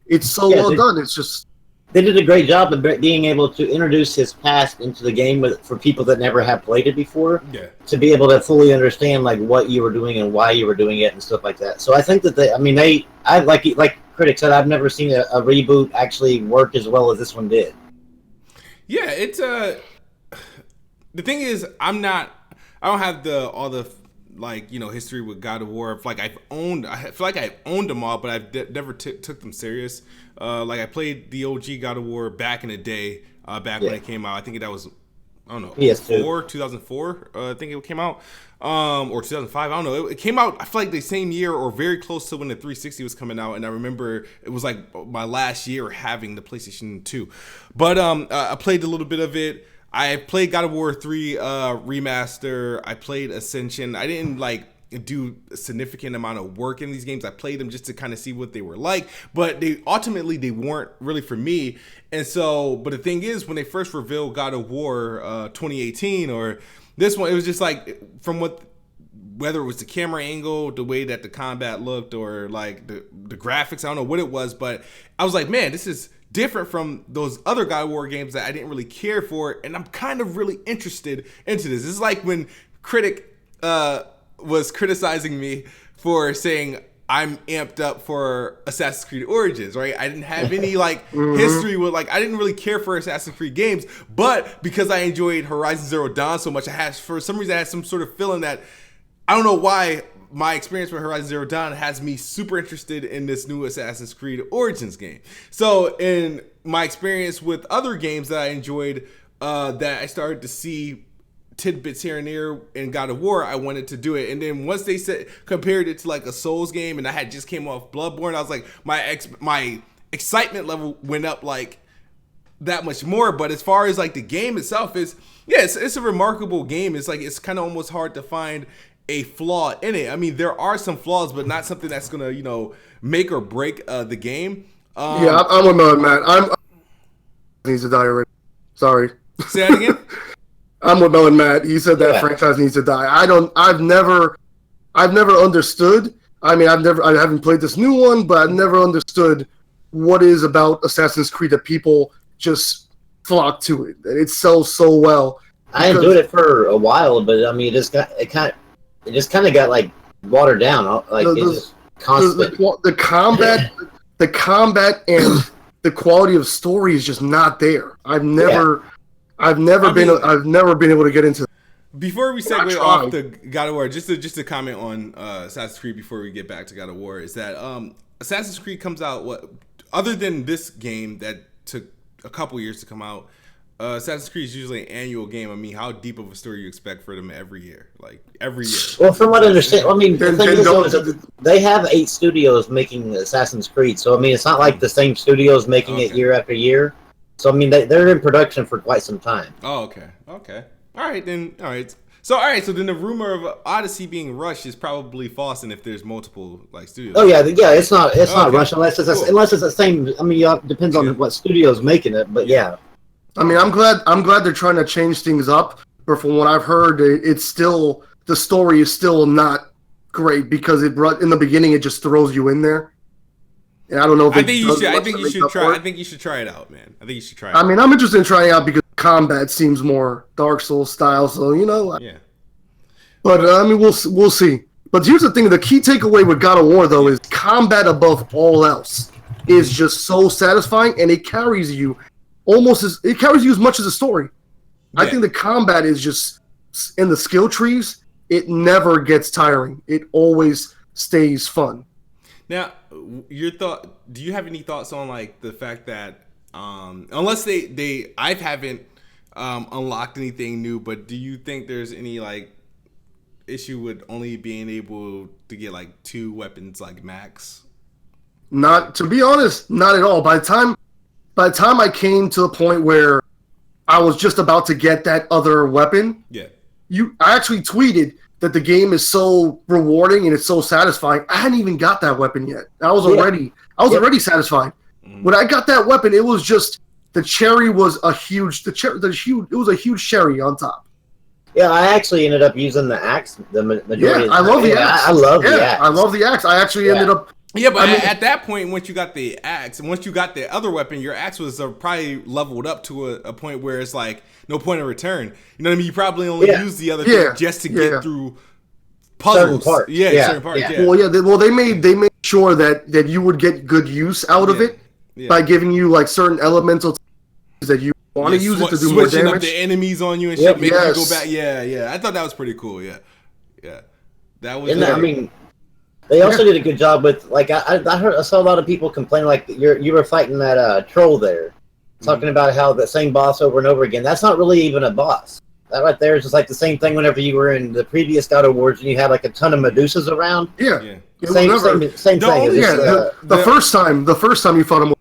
It's so well done. It's just, they did a great job of being able to introduce his past into the game for people that never have played it before. Yeah. To be able to fully understand like what you were doing and why you were doing it and stuff like that. So I think that like critics said, I've never seen a reboot actually work as well as this one did. Yeah, it's the thing is, I don't have all the history with God of War. I feel like I've owned them all, but I've never took them serious. Like, I played the OG God of War back in the day, when it came out. I think that was, I don't know, 2004. I think it came out, or 2005. I don't know. It came out, I feel like, the same year or very close to when the 360 was coming out. And I remember it was like my last year having the PlayStation 2. But I played a little bit of it. I played God of War 3 remaster. I played Ascension. I didn't do a significant amount of work in these games. I played them just to kind of see what they were like, but they weren't really for me. And so, but the thing is, when they first revealed God of War 2018 or this one, it was just like, from whether it was the camera angle, the way that the combat looked, or like the graphics, I don't know what it was, but I was like, man, this is different from those other God of War games that I didn't really care for, and I'm kind of really interested into this. This is like when Critic was criticizing me for saying I'm amped up for Assassin's Creed Origins, right? I didn't have any like history with I didn't really care for Assassin's Creed games, but because I enjoyed Horizon Zero Dawn so much, for some reason I had some sort of feeling that I don't know why my experience with Horizon Zero Dawn has me super interested in this new Assassin's Creed Origins game. So in my experience with other games that I enjoyed, that I started to see tidbits here and there in God of War, I wanted to do it. And then once they compared it to like a Souls game, and I had just came off Bloodborne, I was like, my excitement level went up like that much more. But as far as like the game itself it's a remarkable game. It's like, it's kind of almost hard to find a flaw in it. I mean, there are some flaws, but not something that's gonna, make or break the game. I'm with Matt. Needs to die already. Sorry. Say that again. I'm with Mel and Matt. He said that franchise needs to die. I've never understood. I mean, I haven't played this new one, but I've never understood what is about Assassin's Creed that people just flock to it. It sells so well. I enjoyed it for a while, but I mean, it kind of got like watered down. Like it's just constant. The combat and the quality of story is just not there. I've never been able to get into. Before we segue off the God of War, just to comment on Assassin's Creed before we get back to God of War, is that Assassin's Creed comes out other than this game that took a couple years to come out. Assassin's Creed is usually an annual game. I mean, how deep of a story you expect for them every year? Like every year. Well, from what I understand, I mean, the thing is, they have 8 studios making Assassin's Creed, so I mean, it's not like the same studios making it year after year. So I mean, they're in production for quite some time. Oh, okay. All right. So then the rumor of Odyssey being rushed is probably false, and if there's multiple like studios. Oh yeah, it's not rushed unless it's the same. I mean, it depends on what studio's making it, but yeah. I mean, I'm glad they're trying to change things up, but from what I've heard, it's still, the story is still not great because in the beginning it just throws you in there. And I don't know if I think you should try it out, man. I think you should try it out. I mean, I'm interested in trying it out because combat seems more Dark Souls style, so yeah. But I mean, we'll see. But here's the thing: the key takeaway with God of War, though, is combat above all else is just so satisfying, and it carries you as much as the story. Yeah. I think the combat is just in the skill trees. It never gets tiring. It always stays fun. Now, do you have any thoughts on like the fact that unless I haven't unlocked anything new, but do you think there's any like issue with only being able to get like 2 weapons like max? Not, to be honest, not at all. By the time I came to the point where I was just about to get that other weapon, I actually tweeted that the game is so rewarding and it's so satisfying. I hadn't even got that weapon yet. I was already satisfied. When I got that weapon, it was just the cherry was a huge cherry on top. Yeah, I actually ended up using the axe. The majority. I love the axe. I love the axe. I love the axe. I actually ended up. Yeah, but at that point, once you got the axe, and once you got the other weapon, your axe was probably leveled up to a point where it's like no point of return. You know what I mean? You probably only use the other thing just to get through puzzles. Certain parts. Certain parts. Yeah. Well, they made sure that you would get good use out of it by giving you like certain elemental that you want to use it to do more damage. Switching up the enemies on you and shit, making you go back. Yeah. I thought that was pretty cool. Yeah. That was. I mean. They also did a good job with, like, I saw a lot of people complain, like, you were fighting that troll there, talking about how the same boss over and over again. That's not really even a boss. That right there is just like the same thing whenever you were in the previous God of Wars and you had like a ton of Medusas around. Yeah. Same thing. The first time you fought him.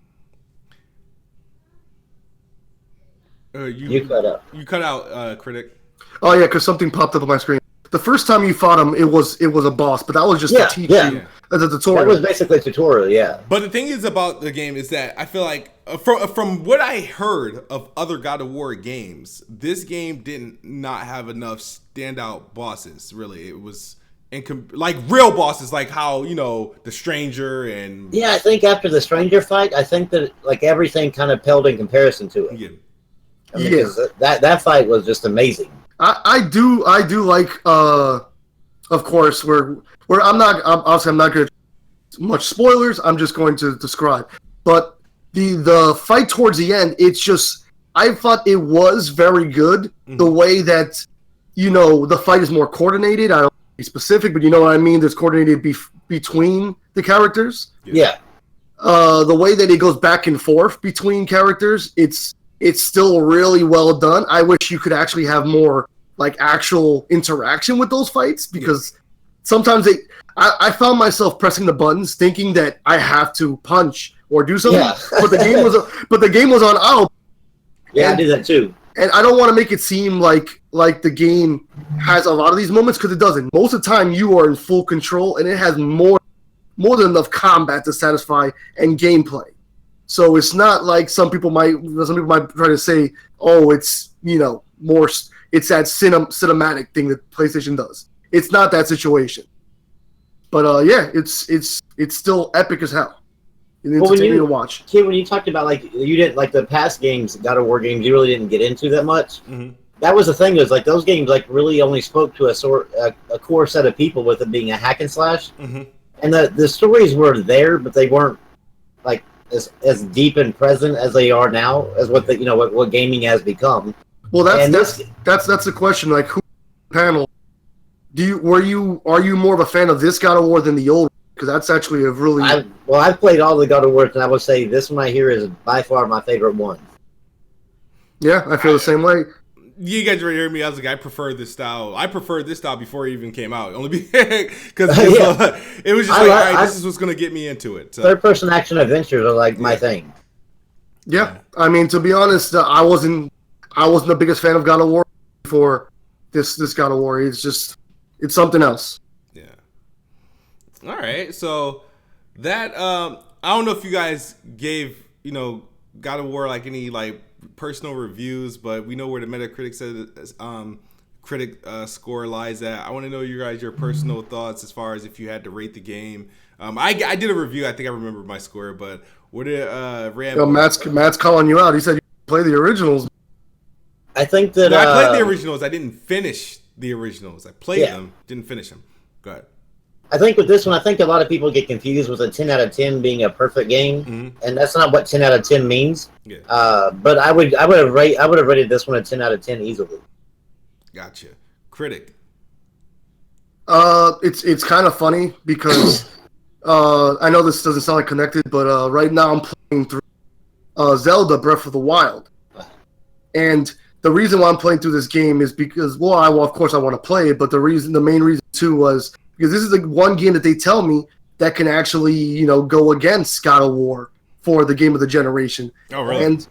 You cut out. You cut out, Critic. Oh yeah, because something popped up on my screen. The first time you fought him, it was a boss, but that was just to teach you as a tutorial. That was basically a tutorial, yeah. But the thing is about the game is that I feel like from what I heard of other God of War games, this game did not have enough standout bosses. Really, it was like real bosses, like how the Stranger and I think after the Stranger fight, I think that like everything kind of paled in comparison to it. That fight was just amazing. I do like of course we're I'm not gonna much spoilers. I'm just going to describe. But the fight towards the end, it's just I thought it was very good. The way that the fight is more coordinated. I don't want to be specific, but you know what I mean. There's coordinated between the characters. Yeah. The way that it goes back and forth between characters, it's still really well done. I wish you could actually have more like actual interaction with those fights because sometimes I found myself pressing the buttons thinking that I have to punch or do something, but the game was on auto. Yeah, I did that too. And I don't want to make it seem like the game has a lot of these moments because it doesn't. Most of the time, you are in full control, and it has more than enough combat to satisfy and gameplay. So it's not like some people might try to say, oh, it's more. It's that cinematic thing that PlayStation does. It's not that situation. But yeah, it's still epic as hell. It's entertaining to watch. Kid, when you talked about you didn't like the past games, God of War games, you really didn't get into that much. That was the thing. Was like those games really only spoke to a core set of people with it being a hack and slash. And the stories were there, but they weren't like as deep and present as they are now, as what what gaming has become. Well, that's the question. Like, who panel? Are you more of a fan of this God of War than the old? Because that's actually a really. I've played all the God of War, and I would say this one right here is by far my favorite one. Yeah, I feel the same way. You guys already heard me. I was like, I prefer this style. I preferred this style before it even came out. Only because it was just all right, this is what's going to get me into it. So. Third-person action adventures are my thing. Yeah, I mean, to be honest, I wasn't the biggest fan of God of War before this God of War. It's something else. Yeah. All right, so that I don't know if you guys gave God of War any personal reviews, but we know where the Metacritic says critic score lies at. I want to know your personal thoughts as far as if you had to rate the game. I did a review. I think I remember my score, but what did Rambo? Matt's calling you out. He said you play the originals. I think that I played the originals. I didn't finish the originals. I played them, didn't finish them. Go ahead. I think with this one, I think a lot of people get confused with a 10 out of 10 being a perfect game, and that's not what 10 out of 10 means. Yeah. But I would have rated this one a 10 out of 10 easily. Gotcha. Critic. It's kind of funny because I know this doesn't sound connected, but right now I'm playing through Zelda Breath of the Wild, and the reason why I'm playing through this game is because of course I want to play it, but the main reason too was because this is the one game that they tell me that can actually, go against God of War for the game of the generation. Oh, really?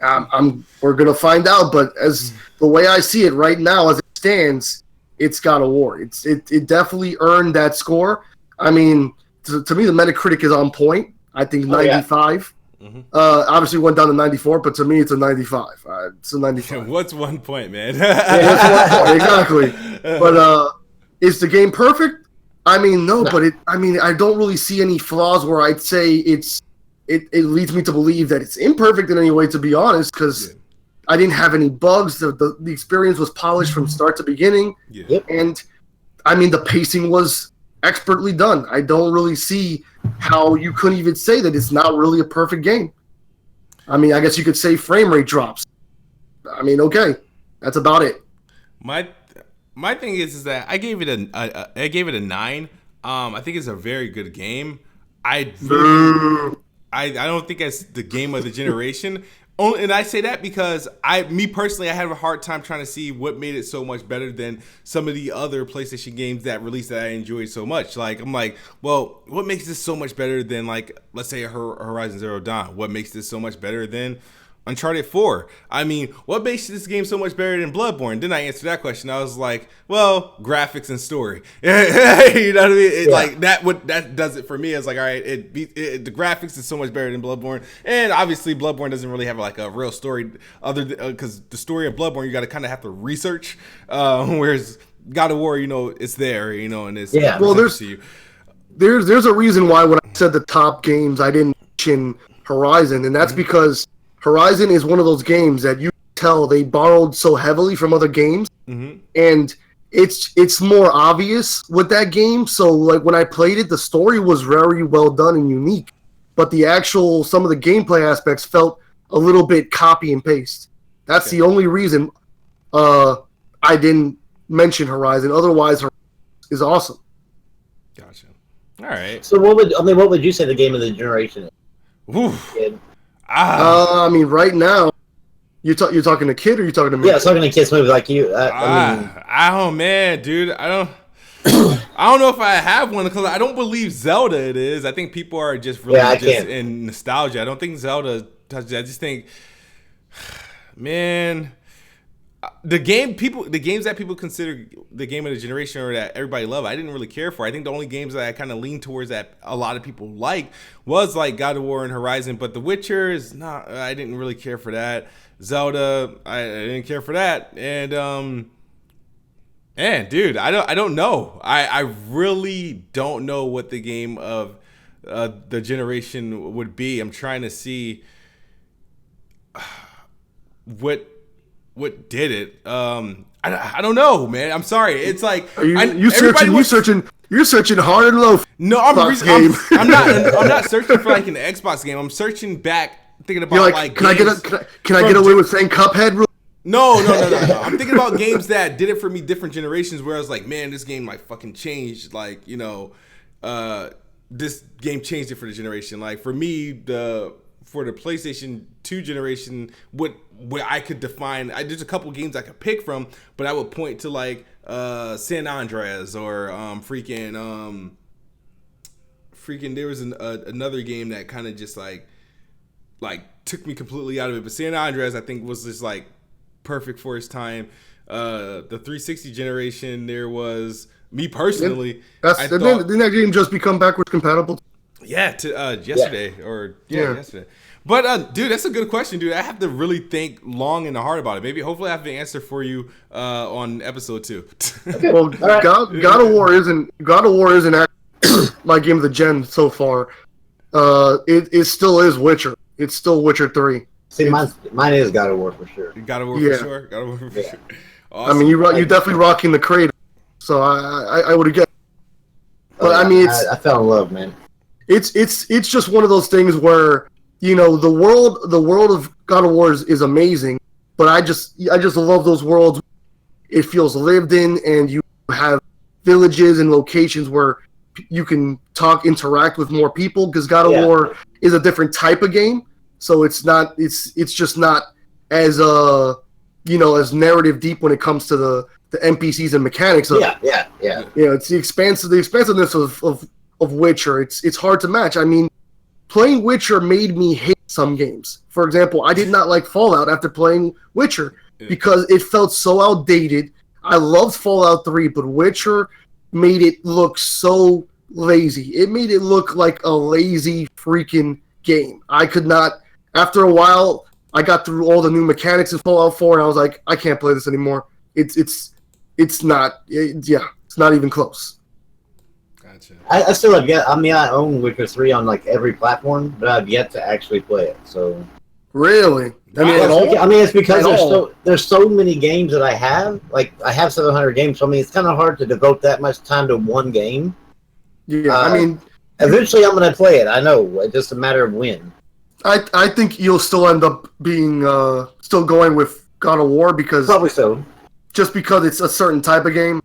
And we're gonna find out. But as the way I see it right now, as it stands, it's God of War. It definitely earned that score. I mean, to me, the Metacritic is on point. I think 95. Obviously went down to 94, but to me, it's a 95. It's a 95. What's 1 point, man? What's 1 point? Exactly. But is the game perfect? I mean, no. But I don't really see any flaws where I'd say it leads me to believe that it's imperfect in any way, to be honest, because I didn't have any bugs. The experience was polished from start to beginning. Yeah. And, I mean, the pacing was expertly done. I don't really see how you couldn't even say that it's not really a perfect game. I mean, I guess you could say frame rate drops. I mean, okay. That's about it. My thing is that I gave it a 9. I think it's a very good game. I don't think it's the game of the generation. And I say that because me personally, I have a hard time trying to see what made it so much better than some of the other PlayStation games that released that I enjoyed so much. I'm like, well, what makes this so much better than let's say Horizon Zero Dawn? What makes this so much better than Uncharted 4? I mean, what makes this game so much better than Bloodborne? Then I answered that question. I was like, well, graphics and story. You know what I mean? That does it for me. It's like, all right, the graphics is so much better than Bloodborne, and obviously Bloodborne doesn't really have a real story other than because the story of Bloodborne you got to kind of have to research, whereas God of War, it's there, and it's Well, there's a reason why when I said the top games I didn't mention Horizon, and that's because Horizon is one of those games that you tell they borrowed so heavily from other games, and it's more obvious with that game. So like when I played it, the story was very well done and unique, but some of the gameplay aspects felt a little bit copy and paste. That's the only reason I didn't mention Horizon. Otherwise, Horizon is awesome. Gotcha. All right. So what would you say the game of the generation is? Oof. I mean, right now, you're talking to Kid or you talking to me? Yeah, I was talking to kids movies like you. I don't, man, dude. I don't. I don't know if I have one because I don't believe Zelda. It is. I think people are just really in nostalgia. I don't think Zelda touches. I just think, man, the games that people consider the game of the generation or that everybody love, I didn't really care for. I think the only games that I kind of leaned towards that a lot of people like was like God of War and Horizon, but The Witcher is not. I didn't really care for that. Zelda, I didn't care for that, and dude, I don't know. I really don't know what the game of the generation would be. I'm trying to see what did it. I don't know, man. I'm sorry. It's like you're searching hard and low. No, I'm not searching for like an Xbox game. I'm searching back, thinking about can I get away with saying Cuphead? No. I'm thinking about games that did it for me different generations where I was like, man, this game like fucking changed. Like, this game changed it for the generation. Like for me, for the PlayStation 2 generation, where I could define, there's a couple games I could pick from, but I would point to like San Andreas or freaking there was another game that kind of just like took me completely out of it. But San Andreas I think was just like perfect for its time. The 360 generation, there was me personally. Didn't that game just become backwards compatible? Yeah, yesterday yesterday. But dude, that's a good question, dude. I have to really think long and hard about it. Maybe hopefully I have the answer for you on episode 2. Okay. Well, right. God of War isn't actually my game of the gen so far. It still is Witcher. It's still Witcher 3. See, mine is God of War for sure. God of War for sure. God of War for sure. Awesome. I mean, you're definitely rocking the crate, so I would have guessed. But I mean, I fell in love, man. It's just one of those things where the world of God of War is amazing, but I just love those worlds. It feels lived in, and you have villages and locations where you can interact with more people because God of War is a different type of game. So it's just not as as narrative deep when it comes to the NPCs and mechanics of yeah. It's the expansiveness of Witcher. It's hard to match. I mean, playing Witcher made me hate some games. For example, I did not like Fallout after playing Witcher because it felt so outdated. I loved Fallout 3, but Witcher made it look so lazy. It made it look like a lazy freaking game. I could not. After a while, I got through all the new mechanics in Fallout 4, and I was like, I can't play this anymore. It's not even close. Gotcha. I still have yet. I mean, I own Witcher 3 on like every platform, but I've yet to actually play it. So really, it's because there's so many games that I have. Like I have 700 games, so I mean, it's kind of hard to devote that much time to one game. Yeah, I mean, eventually I'm going to play it. I know. It's just a matter of when. I think you'll still end up being still going with God of War because probably so. Just because it's a certain type of game,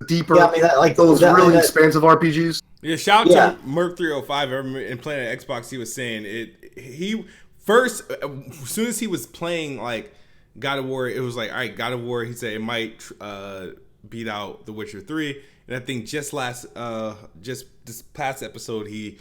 deeper. Yeah, I mean, those really expansive RPGs. Yeah, shout out to Merc305. And playing at Xbox, he was saying he first, as soon as he was playing like God of War, it was like, all right, God of War. He said it might beat out The Witcher 3, and I think just this past episode he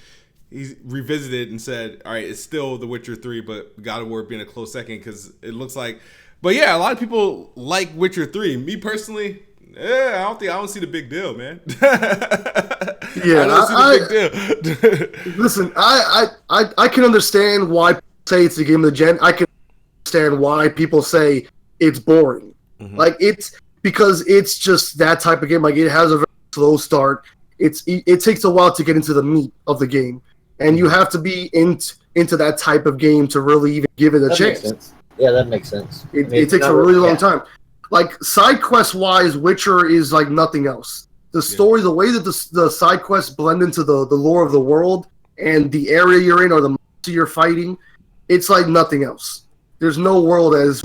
revisited and said, all right, it's still The Witcher 3, but God of War being a close second because it looks like. But yeah, a lot of people like Witcher 3. Me personally, I don't see the big deal, man. Yeah, I don't see the big deal. Listen, I can understand why people say it's the game of the gen. I can understand why people say it's boring. Mm-hmm. Like it's because it's just that type of game. Like it has a very slow start. It takes a while to get into the meat of the game, and you have to be into that type of game to really even give it a chance. Yeah, that makes sense. It takes a really long time. like side quest wise, Witcher is like nothing else. The story, the way that the side quests blend into the lore of the world and the area you're in or the monster you're fighting, it's like nothing else. There's no world as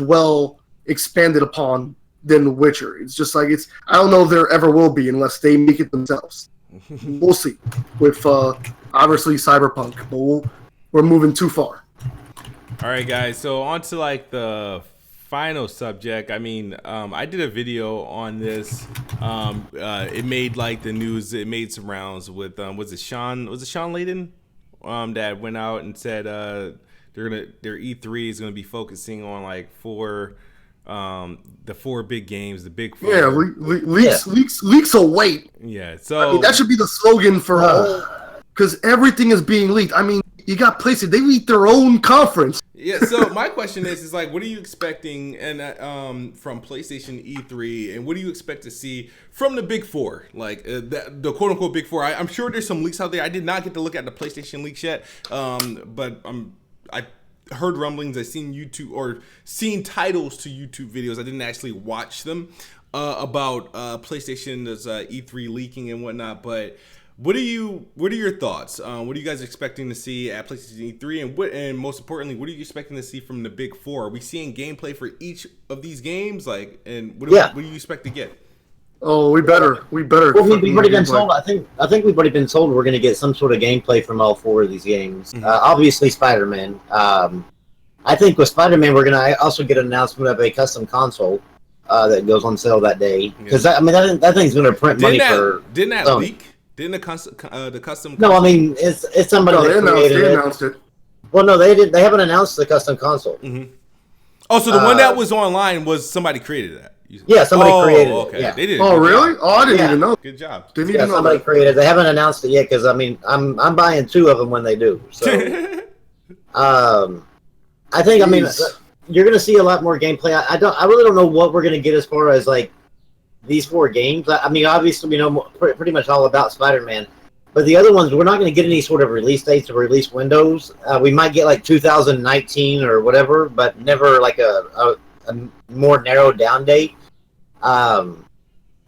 well expanded upon than Witcher. It's just like I don't know if there ever will be unless they make it themselves. We'll see. With obviously Cyberpunk, but we're moving too far. All right, guys. So on to like the final subject. I mean, I did a video on this. It made like the news. It made some rounds with was it Sean Layden that went out and said their E3 is gonna be focusing on like the 4 big games, the big 4. Yeah, leaks await. Yeah, so I mean, that should be the slogan for because everything is being leaked. I mean, you got PlayStation; they leaked their own conference. Yeah, so my question is like, what are you expecting from PlayStation E3, and what do you expect to see from the Big 4, like the quote unquote Big 4? I'm sure there's some leaks out there. I did not get to look at the PlayStation leaks yet, but I heard rumblings. I've seen seen titles to YouTube videos. I didn't actually watch them about PlayStation's E3 leaking and whatnot, but. What are your thoughts? What are you guys expecting to see at PlayStation E3, and most importantly, what are you expecting to see from the Big 4? Are we seeing gameplay for each of these games? Like, and what do you expect to get? Oh, we better. Well, we've already been told. I think we've already been told we're going to get some sort of gameplay from all 4 of these games. Mm-hmm. Obviously, Spider-Man. I think with Spider-Man, we're going to also get an announcement of a custom console that goes on sale that day. Because that thing's going to print money for. Didn't that Sony. leak? Didn't the custom? No, I mean it's somebody that created they announced it. Well, no, they didn't. They haven't announced the custom console. Mm-hmm. Oh, so the one that was online was somebody created that. Yeah, somebody created okay. it. Yeah. They did. Oh, really? Oh, I didn't even know. Good job. Didn't even know somebody that. created. They haven't announced it yet because I mean I'm buying 2 of them when they do. So, I think you're gonna see a lot more gameplay. I really don't know what we're gonna get as far as like these 4 games. I mean, obviously we know pretty much all about Spider-Man, but the other ones we're not going to get any sort of release dates or release windows. We might get like 2019 or whatever, but never like a more narrowed down date. I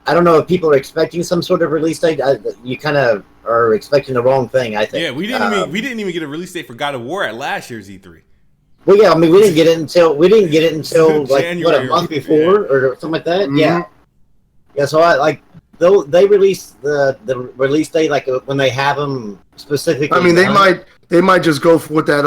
don't know if people are expecting some sort of release date. You kind of are expecting the wrong thing, I think. Yeah, we didn't even get a release date for God of War at last year's E3. Well, yeah, I mean we didn't get it until like a month before or something like that. Mm-hmm. Yeah. Yeah, so they release the release date like when they have them specifically. I mean, they might just go with that.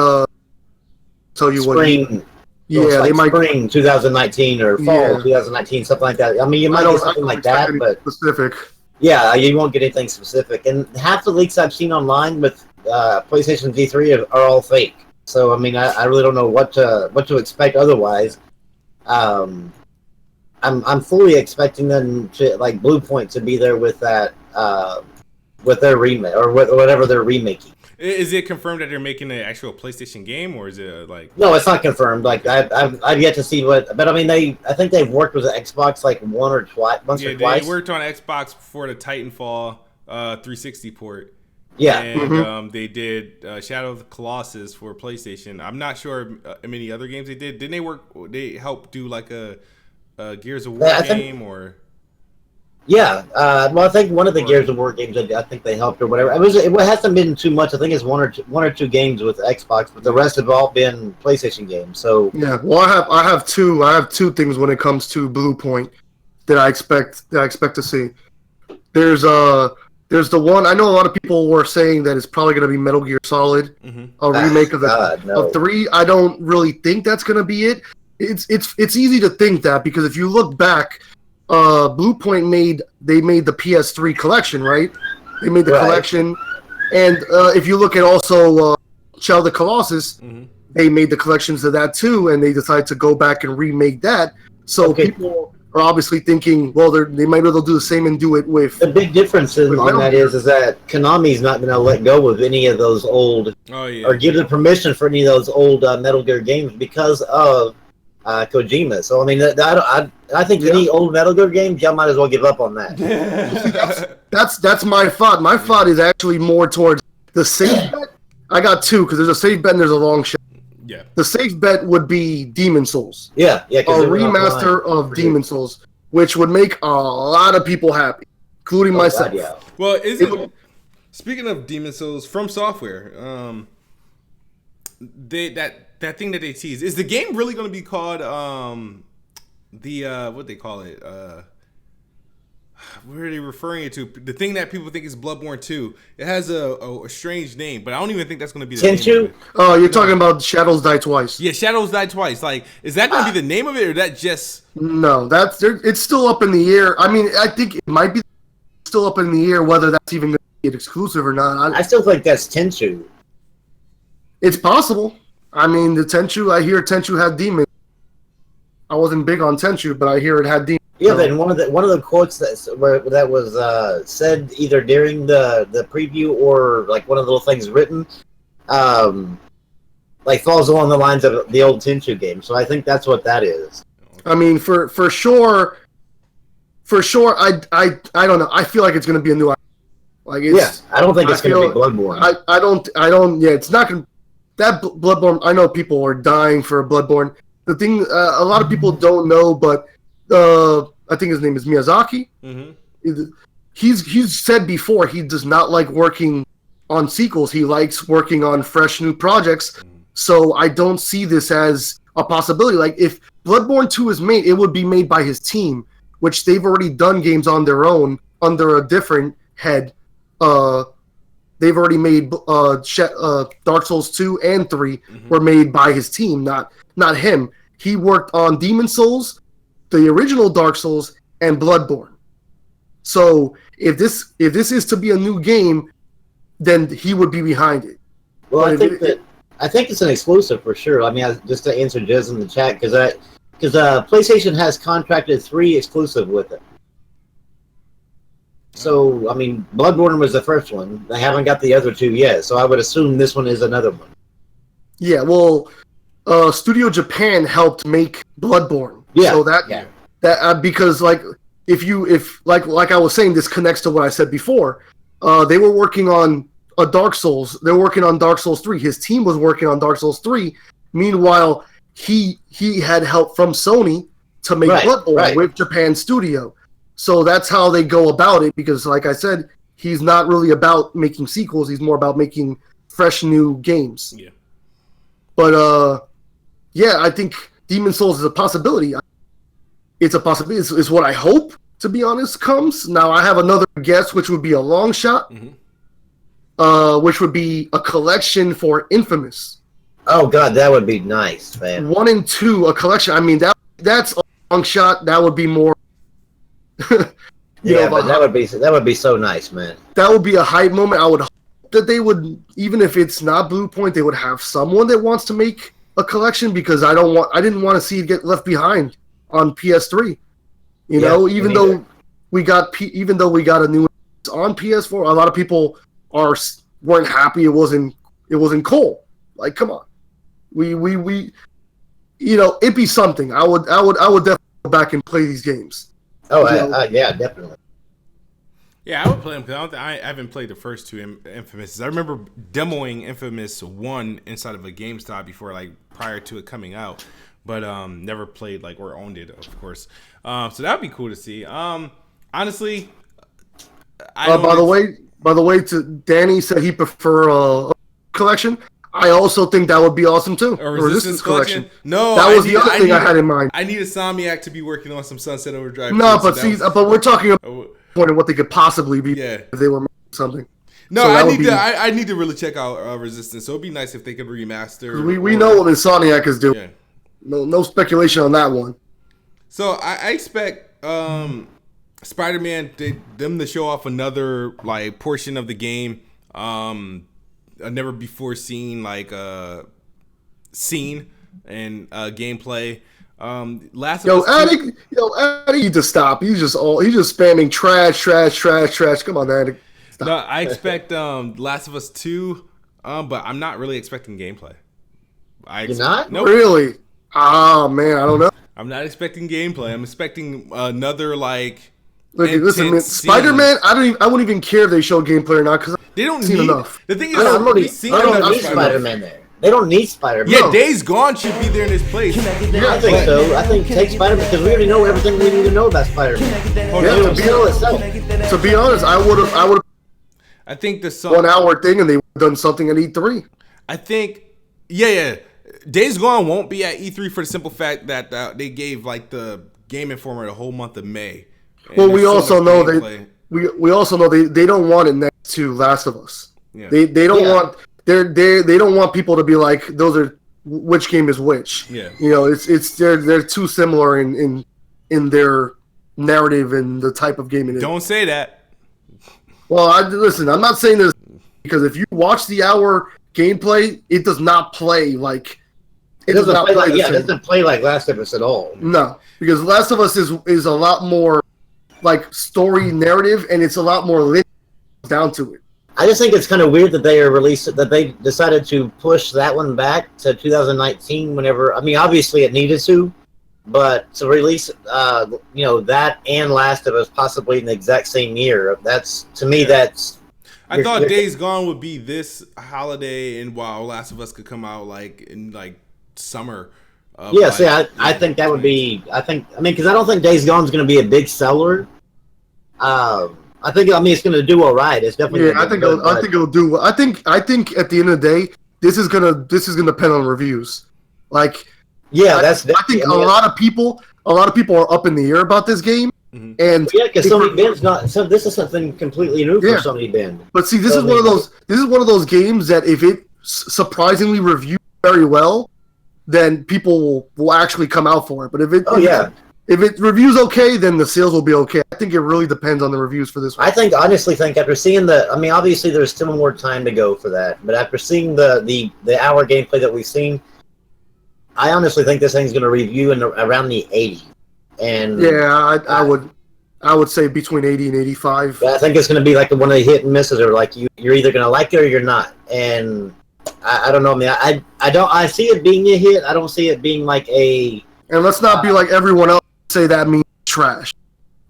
Tell you spring. They might spring 2019 or fall 2019, something like that. I mean, you might get something like that, but specific. Yeah, you won't get anything specific. And half the leaks I've seen online with PlayStation V3 are all fake. So I mean, I really don't know what to expect otherwise. I'm fully expecting them to like Bluepoint to be there with that with their remake or whatever they're remaking. Is it confirmed that they're making an actual PlayStation game, or is it like? No, it's not confirmed. Like I've yet to see what, but I mean I think they've worked with the Xbox like once or twice. They worked on Xbox for the Titanfall 360 port. Yeah, and they did Shadow of the Colossus for PlayStation. I'm not sure many other games they did. Didn't they work? They helped do like a Gears of War game or? Yeah, well, I think one of the Gears of War games I think they helped or whatever. It hasn't been too much. I think it's one or two games with Xbox, but the rest have all been PlayStation games. So yeah, well, I have two things when it comes to Bluepoint that I expect to see. There's the one I know a lot of people were saying that it's probably going to be Metal Gear Solid, a remake of 3. I don't really think that's going to be it. It's easy to think that because if you look back, Bluepoint made the PS3 collection, right? They made the collection, and if you look at also Shadow of the Colossus, they made the collections of that too, and they decided to go back and remake that. So people are obviously thinking, well, they might be able to do the same and do it with. The big difference on that is that Konami's not going to let go of any of those old, or give the permission for any of those old Metal Gear games because of Kojima. So I mean, I think any old Metal Gear games, y'all might as well give up on that. that's my thought. My thought is actually more towards the safe bet. I got two because there's a safe bet and there's a long shot. Yeah. The safe bet would be Demon Souls. Yeah. A remaster of Demon Souls, which would make a lot of people happy, including myself. God, yeah. Well, speaking of Demon Souls from Software, that thing that they tease, is the game really going to be called what they call it? Where are they referring it to? The thing that people think is Bloodborne 2. It has a strange name, but I don't even think that's going to be the name of it. Oh, you're talking about Shadows Die Twice. Yeah, Shadows Die Twice. Like, is that going to be the name of it, or that just... No, it's still up in the air. I mean, I think it might be still up in the air whether that's even going to be exclusive or not. I still think that's Tenchu. It's possible. I mean, the Tenchu, I hear Tenchu had demons. I wasn't big on Tenchu, but I hear it had demons. Yeah, then one of the quotes that was said either during the preview or like one of the little things written, like falls along the lines of the old Tenchu game. So I think that's what that is. I mean, for sure, I don't know. I feel like it's going to be a new. Like, I don't think it's going to be Bloodborne. I don't. Yeah, it's not going to. That Bloodborne. I know people are dying for a Bloodborne. The thing, a lot of people don't know, but I think his name is Miyazaki. Mm-hmm. He's said before he does not like working on sequels. He likes working on fresh new projects. So I don't see this as a possibility. Like, if Bloodborne 2 is made, it would be made by his team, which they've already done games on their own under a different head. They've already made Dark Souls 2 and 3 were made by his team, not him. He worked on Demon Souls, the original Dark Souls, and Bloodborne. So if this is to be a new game, then he would be behind it. Well, I think it's an exclusive for sure. I mean, just to answer Jez in the chat, because PlayStation has contracted 3 exclusive with it. So, I mean, Bloodborne was the first one. They haven't got the other 2 yet, so I would assume this one is another one. Yeah, well, Studio Japan helped make Bloodborne. Yeah. So that because like if I was saying, this connects to what I said before. They were working on a Dark Souls. They're working on Dark Souls 3. His team was working on Dark Souls 3. Meanwhile, he had help from Sony to make Bloodborne with Japan Studio. So that's how they go about it, because like I said, he's not really about making sequels. He's more about making fresh new games. Yeah. But I think Demon Souls is a possibility. It's a possibility. It's what I hope, to be honest, comes. Now, I have another guess, which would be a long shot, which would be a collection for Infamous. Oh, God, that would be nice, man. 1 and 2, a collection. I mean, that's a long shot. That would be more... but that would be so nice, man. That would be a hype moment. I would hope that they would, even if it's not Blue Point, they would have someone that wants to make a collection, because I didn't want to see it get left behind on PS3. Even though we got a new on PS4, a lot of people weren't happy. It wasn't Cole. Like, come on, we it'd be something. I would definitely go back and play these games. Oh, yeah, definitely. Yeah, I would play them, because I haven't played the first 2 Infamous. I remember demoing Infamous 1 inside of a GameStop before, like, prior to it coming out, but never played, like, or owned it, of course. So that would be cool to see. Honestly, by the way, to Danny said he prefer a collection. I also think that would be awesome too. A Resistance collection? No, that was the other thing I had in mind. I need Insomniac to be working on some Sunset Overdrive. No, but we're talking about what they could possibly be if they were making something. No, so I need to really check out Resistance. So it'd be nice if they could remaster. We know what Insomniac is doing. Yeah. No speculation on that one. So I expect Spider-Man them to show off another like portion of the game. A never before seen scene and gameplay. Addict, you need to stop. He's just spamming trash. Come on, Addict. Stop. No, I expect Last of Us 2, but I'm not really expecting gameplay. You're not? Nope. Really? Oh man, I don't know. I'm not expecting gameplay. I'm expecting another like. Look, listen, man, Spider-Man. I wouldn't even care if they show gameplay or not, because they don't seen need enough. The thing is, I don't need Spider-Man there. They don't need Spider-Man. Yeah, Days Gone should be there in his place. Yeah, I think so. I think take Spider-Man because we already know everything we need to know about Spider-Man. To be honest, I would have. I think the 1 hour thing, and they would have done something at E3. I think, yeah. Days Gone won't be at E3 for the simple fact that they gave like the Game Informer the whole month of May. Well, we also know we also know they don't want it next to Last of Us. Yeah. They don't want. They don't want people to be like, those are which game is which. Yeah. You know, they're too similar in their narrative and the type of game it is. Don't say that. Well, listen, I'm not saying this because if you watch the hour gameplay, it does not play like it doesn't play like Last of Us at all. No, because Last of Us is a lot more like story narrative, and it's a lot more linear down to it. I just think it's kind of weird that they decided to push that one back to 2019. Whenever, I mean, obviously it needed to, but to release, that and Last of Us possibly in the exact same year. That's to me, that's. I thought Days Gone would be this holiday, and while Last of Us could come out like in like summer. I think that would be. Because I don't think Days Gone is going to be a big seller. I think it's going to do all right. It's definitely. Yeah, I think it'll do well. I think at the end of the day, this is gonna depend on reviews. Like, yeah, I think a lot of people are up in the air about this game, and because Sony Bend's not. So this is something completely new for Sony Bend. But see, this is one of those games that if it surprisingly reviewed very well, then people will actually come out for it. But if it reviews okay, then the sales will be okay. I think it really depends on the reviews for this one. I honestly think after seeing obviously there's still more time to go for that, but after seeing the hour gameplay that we've seen, I honestly think this thing's going to review in around the 80. And yeah, I would say between 80 and 85. I think it's going to be like one of the hit and misses, or like you're either going to like it or you're not. And I don't know. I see it being a hit. I don't see it being like a. And let's not be like everyone else. Say that means trash.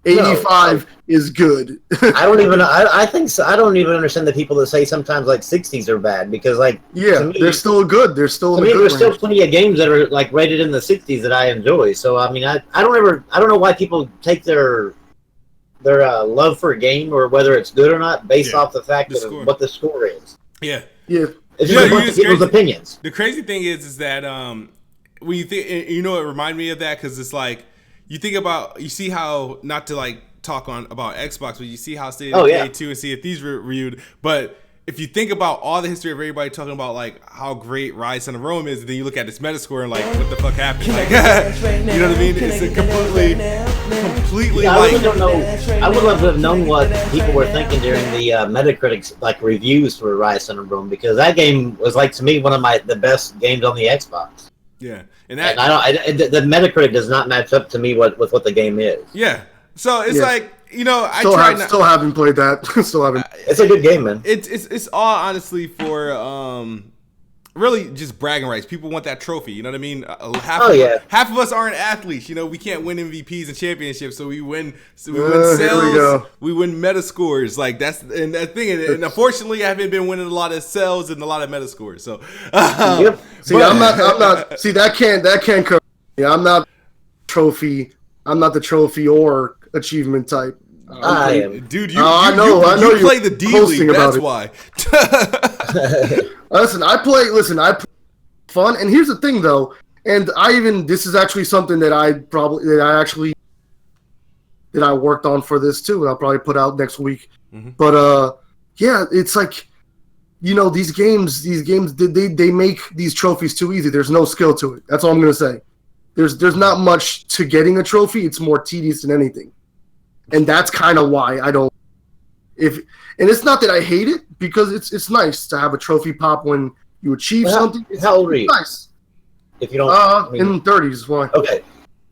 85 is good. I don't even. I think so. I don't even understand the people that say sometimes like 60s are bad because they're still good. They're still. There's still plenty of games that are like rated in the 60s that I enjoy. So I don't know why people take their love for a game or whether it's good or not based off the fact of what the score is. Yeah. Yeah. It's just a bunch of people's opinions. The crazy thing is that when you think, it reminded me of that because it's like. You see how, not to like talk about Xbox, but you see how State of Decay 2 and Sea of Thieves reviewed. But if you think about all the history of everybody talking about like how great Rise of Rome is, then you look at this Metascore and like, what the fuck happened? Like, you know what I mean? It's a completely. Yeah, I really don't know. I would love to have known what people were thinking during the Metacritic's like reviews for Rise of Rome because that game was like to me one of the best games on the Xbox. Yeah, and the Metacritic does not match up to me with what the game is. Yeah, so it's like still haven't played that. Still haven't. It's a good game, man. It's all honestly for really just bragging rights. People want that trophy. You know what I mean? Half of us aren't athletes. You know, we can't win MVPs and championships, so we win. So we win sales. We win Metascores. Like that's that thing. And unfortunately, I haven't been winning a lot of sales and a lot of Metascores. So I'm not. See that can't cover. Yeah, I'm not trophy. I'm not the trophy or achievement type. I am. Dude, I know you play the D League. That's why. Listen, I play fun, and here's the thing though, and this is actually something that I worked on for this too, and I'll probably put out next week. Mm-hmm. But it's like, these games they make these trophies too easy. There's no skill to it. That's all I'm gonna say. There's not much to getting a trophy. It's more tedious than anything, and that's kind of why I don't. And it's not that I hate it, because it's nice to have a trophy pop when you achieve something. How old are you? Nice. If you don't, in 30s. Why? Okay.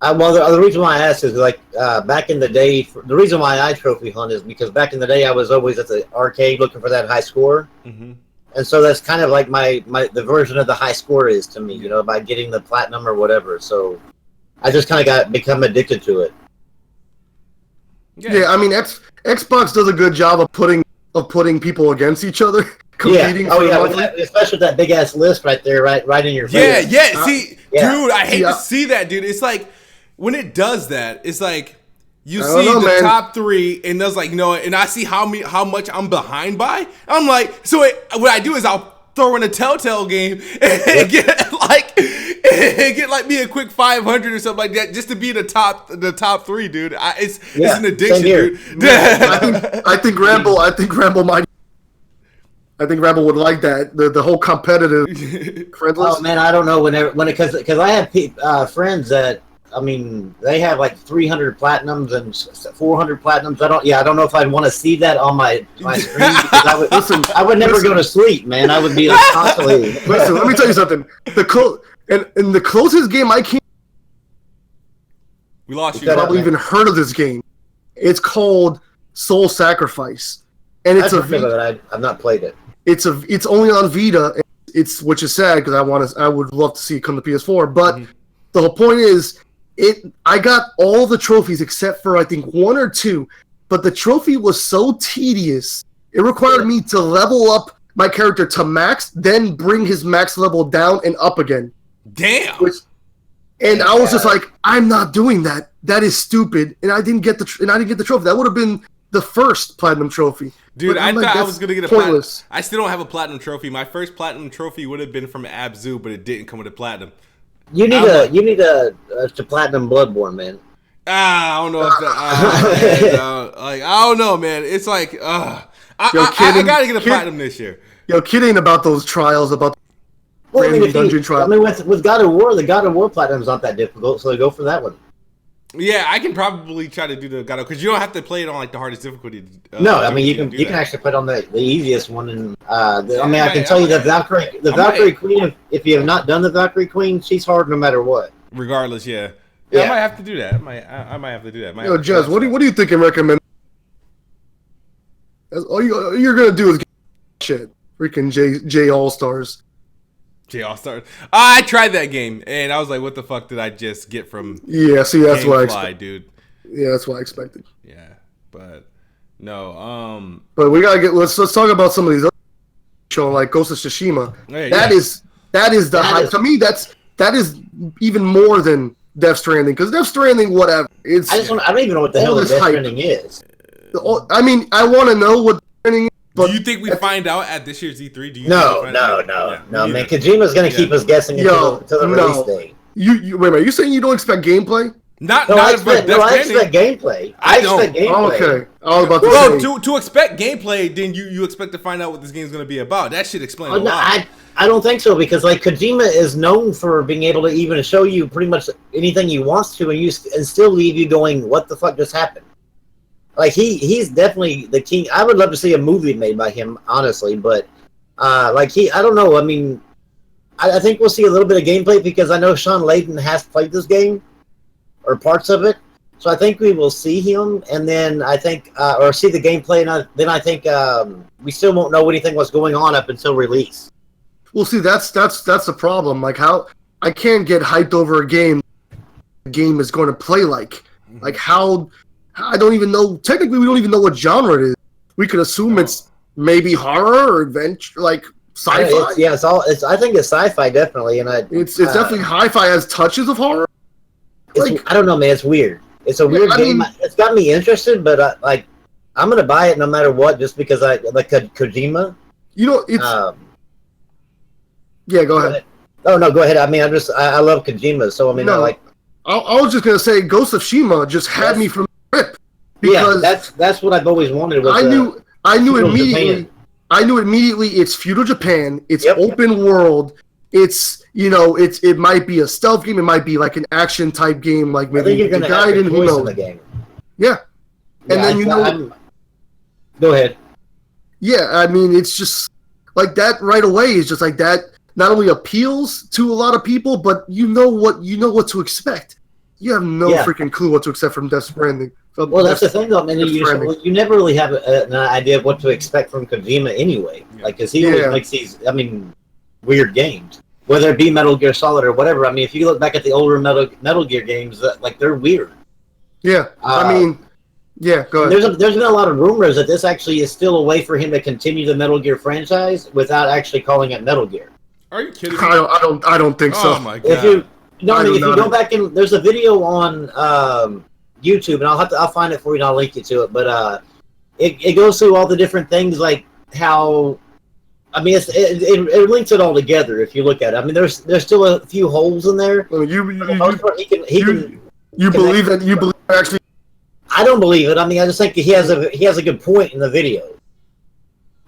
Well, the reason why I asked is like back in the day. The reason why I trophy hunt is because back in the day I was always at the arcade looking for that high score, and so that's kind of like the version of the high score is to me. By getting the platinum or whatever. So I just kind of become addicted to it. Yeah, I mean Xbox does a good job of putting people against each other. competing. Oh yeah, especially with that big ass list right there, right in your face. Yeah. Dude, I hate to see that, dude. It's like when it does that, it's like you see the top 3, and there's like, and I see how much I'm behind by. I'm like, so what I do is I'll throw in a Telltale game and get like me a quick 500 or something like that just to be the top 3, dude. It's an addiction, dude. I think Rambo would like that. The whole competitive friendless. Oh man, I don't know because I have friends that they have like 300 platinums and 400 platinums. I don't know if I'd want to see that on my screen because I would never go to sleep, man. I would be like constantly. Listen, let me tell you something. In the closest game I came, we lost you. You've probably even heard of this game. It's called Soul Sacrifice, and it's I've not played it. It's only on Vita. Which is sad because I would love to see it come to PS4. But the whole point is, I got all the trophies except for I think 1 or 2. But the trophy was so tedious. It required me to level up my character to max, then bring his max level down and up again. Damn. I was just like, I'm not doing that. That is stupid. And I didn't get the trophy. That would have been the first platinum trophy. Dude, I thought I was gonna get a platinum. I still don't have a platinum trophy. My first platinum trophy would have been from Abzu, but it didn't come with a platinum. You need a platinum Bloodborne, man. I don't know if that. I don't know, man. It's like, I gotta get a platinum this year. Yo, kid ain't about those trials, dungeon trials. With God of War, the God of War platinum's not that difficult, so go for that one. Yeah, I can probably try to do the God of War because you don't have to play it on like the hardest difficulty. You can actually put on the easiest one, and I can tell you the Valkyrie Queen. If you have not done the Valkyrie Queen, she's hard no matter what. Regardless, yeah. I might have to do that. I might have to do that. Yo, Jez, what do you think and recommend? All you're gonna do is get shit. Freaking J All Stars. J All Stars. I tried that game and I was like, "What the fuck did I just get from?" Yeah, see, that's what I expected, dude. Yeah, that's what I expected. Yeah, but no. But we gotta let's talk about some of these other shows like Ghost of Tsushima. That is the hype. To me, that is even more than Death Stranding because Death Stranding, whatever. I don't even know what the hell Death Stranding is. I want to know what Death Stranding is. But do you think we find out at this year's E3? No, man. Kojima's going to keep us guessing until the release date. Wait a minute. You saying you don't expect gameplay? I expect gameplay. I expect gameplay. Oh, okay. I was about to say. To expect gameplay, then you expect to find out what this game's going to be about. That should explain a lot. I don't think so because like Kojima is known for being able to even show you pretty much anything he wants to and still leave you going, what the fuck just happened? Like he's definitely the king. I would love to see a movie made by him, honestly, but I don't know. I mean, I think we'll see a little bit of gameplay because I know Sean Layden has played this game or parts of it, so I think we will see him, and then I think or see the gameplay, and then I think we still won't know anything what's going on up until release. Well, see, that's the problem. Like how I can't get hyped over a game. The game is going to play like how. I don't even know. Technically, we don't even know what genre it is. We could assume it's maybe horror or adventure, like sci-fi. I think it's sci-fi definitely, and it's definitely hi-fi has touches of horror. I don't know, man. It's weird. It's a weird game. It's got me interested, but I'm gonna buy it no matter what, just because I like Kojima. You know, it's. Yeah, go ahead. Oh no, go ahead. I mean, I love Kojima, so I mean, I was just gonna say, Ghost of Tsushima just had me from. Because that's what I've always wanted. I knew immediately. Japan. I knew immediately it's feudal Japan. It's open world. It's it might be a stealth game. It might be like an action type game, like maybe Gaiden. Who knows? The game. Yeah, and then go ahead. Yeah, I mean it's just like that right away. Is just like that. Not only appeals to a lot of people, but you know what to expect. You have no freaking clue what to expect from Death Stranding. Well, that's the thing, though. I mean, you never really have an idea of what to expect from Kojima anyway. Yeah. Like, because he always makes these, weird games. Whether it be Metal Gear Solid or whatever. I mean, if you look back at the older Metal Gear games, they're weird. Yeah. Yeah, go ahead. There's been a lot of rumors that this actually is still a way for him to continue the Metal Gear franchise without actually calling it Metal Gear. Are you kidding me? I don't think so. Oh my god! If you go back and there's a video on YouTube, and I'll find it for you and I'll link you to it. But it goes through all the different things, like how. I mean, it links it all together if you look at it. I mean, there's still a few holes in there. Well, you You believe that you believe actually. I don't believe it. I mean, I just think he has a good point in the video.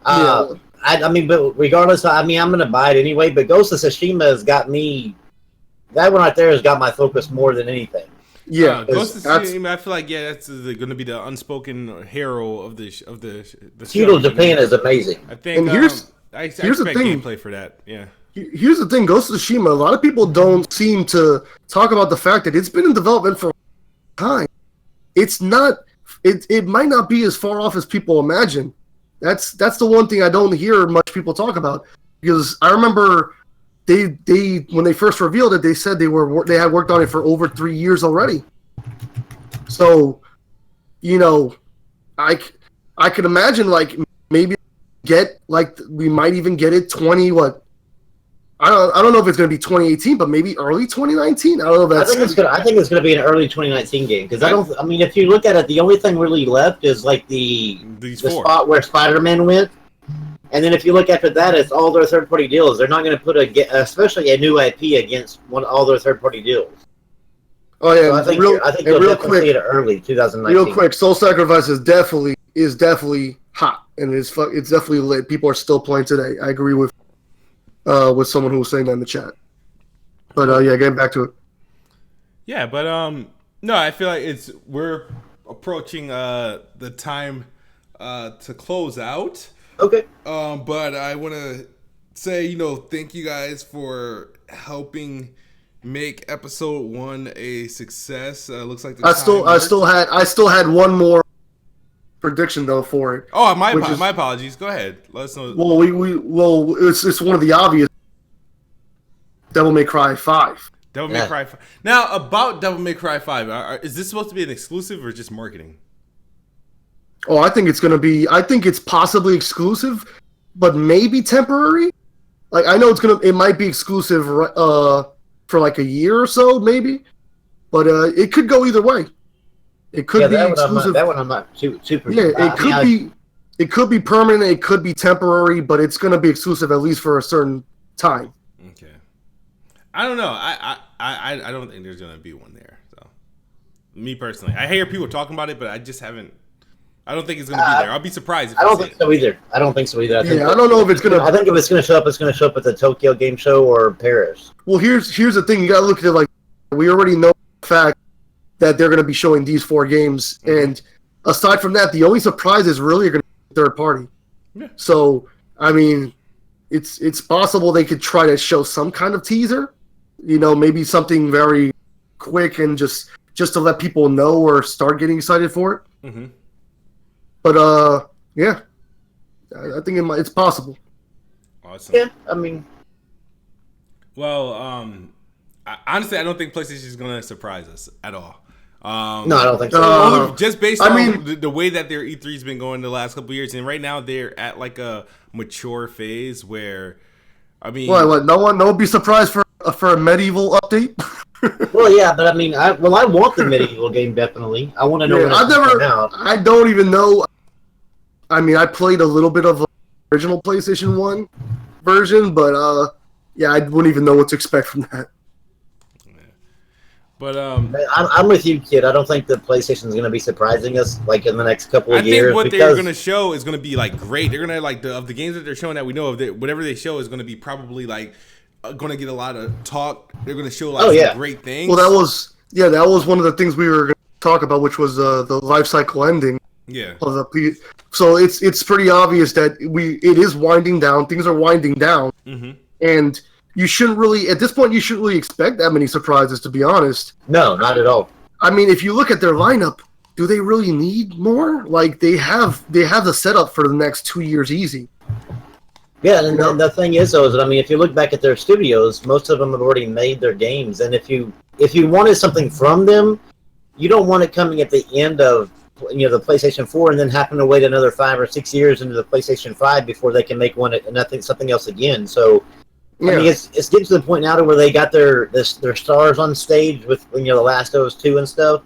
Yeah. I mean, but regardless, I'm going to buy it anyway. But Ghost of Tsushima has got me. That one right there has got my focus more than anything. Yeah, Ghost of Tsushima. I feel like that's going to be the unspoken hero of the Feudal Japan is amazing. I think. And I here's the expect thing. gameplay for that. Yeah. Here's the thing, Ghost of Tsushima. A lot of people don't seem to talk about the fact that it's been in development for a time. It's not. It might not be as far off as people imagine. That's the one thing I don't hear much people talk about, because I remember they when they first revealed it, they said they had worked on it for over 3 years already. So, I could imagine maybe we might even get it 20 what. I don't know if it's going to be 2018, but maybe early 2019. I don't know if that's. I think it's going to be an early 2019 game, because I mean, if you look at it, the only thing really left is the spot where Spider-Man went, and then if you look after that, it's all their third-party deals. They're not going to put especially a new IP against all their third-party deals. Oh yeah, so I think you'll definitely see it early 2019. Real quick, Soul Sacrifice is definitely hot, and it's definitely lit. People are still playing today. I agree with someone who was saying that in the chat. But yeah, getting back to it. Yeah, but no, I feel like we're approaching the time to close out. Okay. But I want to say, thank you guys for helping make episode 1 a success. Looks like I still had one more prediction though for it. Oh, my apologies. Go ahead. Let us know. Well, it's one of the obvious. Devil May Cry 5. Devil May Cry 5. Now, about Devil May Cry 5, is this supposed to be an exclusive or just marketing? Oh, I think it's going to be. I think it's possibly exclusive, but maybe temporary. Like, I know it might be exclusive for like a year or so, maybe. But it could go either way. It could be exclusive. That one I'm not too Yeah, it could be permanent. It could be temporary, but it's going to be exclusive at least for a certain time. Okay. I don't know. I don't think there's going to be one there. So, me personally, I hear people talking about it, but I just haven't. I don't think it's going to be there. I'll be surprised if I don't think so either. I don't think so either. I don't know if it's going to. I think if it's going to show up, it's going to show up at the Tokyo Game Show or Paris. Well, here's the thing. You got to look at it like we already know the fact that they're going to be showing these 4 games, and aside from that, the only surprises really are going to be third party. Yeah. So, I mean, it's possible they could try to show some kind of teaser, maybe something very quick and just to let people know or start getting excited for it. Mm-hmm. But yeah, I think it's possible. Awesome. Yeah, I mean, well, honestly, I don't think PlayStation is going to surprise us at all. No, I don't think so. Just based on the way that their E3's been going the last couple of years, and right now they're at like a mature phase where, I mean, what? No one would be surprised for a medieval update. Well, yeah, but I mean, I want the medieval game definitely. I want to know when it's coming out. I don't even know. I mean, I played a little bit of the original PlayStation 1 version, but yeah, I wouldn't even know what to expect from that. But I'm with you, kid. I don't think the PlayStation is going to be surprising us like in the next couple of years. I think what they're going to show is going to be like great. They're going to like of the games that they're showing that we know of. Whatever they show is going to be probably like going to get a lot of talk. They're going to show some great things. Well, that was one of the things we were going to talk about, which was the life cycle ending. Yeah. So it's pretty obvious that it is winding down. Things are winding down, and. You shouldn't really, at this point, expect that many surprises, to be honest. No, not at all. I mean, if you look at their lineup, do they really need more? Like, they have the setup for the next 2 years easy. Yeah, and the thing is, though, is that, I mean, if you look back at their studios, most of them have already made their games. And if you wanted something from them, you don't want it coming at the end of the PlayStation 4, and then having to wait another 5 or 6 years into the PlayStation 5 before they can make something else again. So, I mean, it's getting to the point now to where they got their stars on stage with The Last of Us 2 and stuff,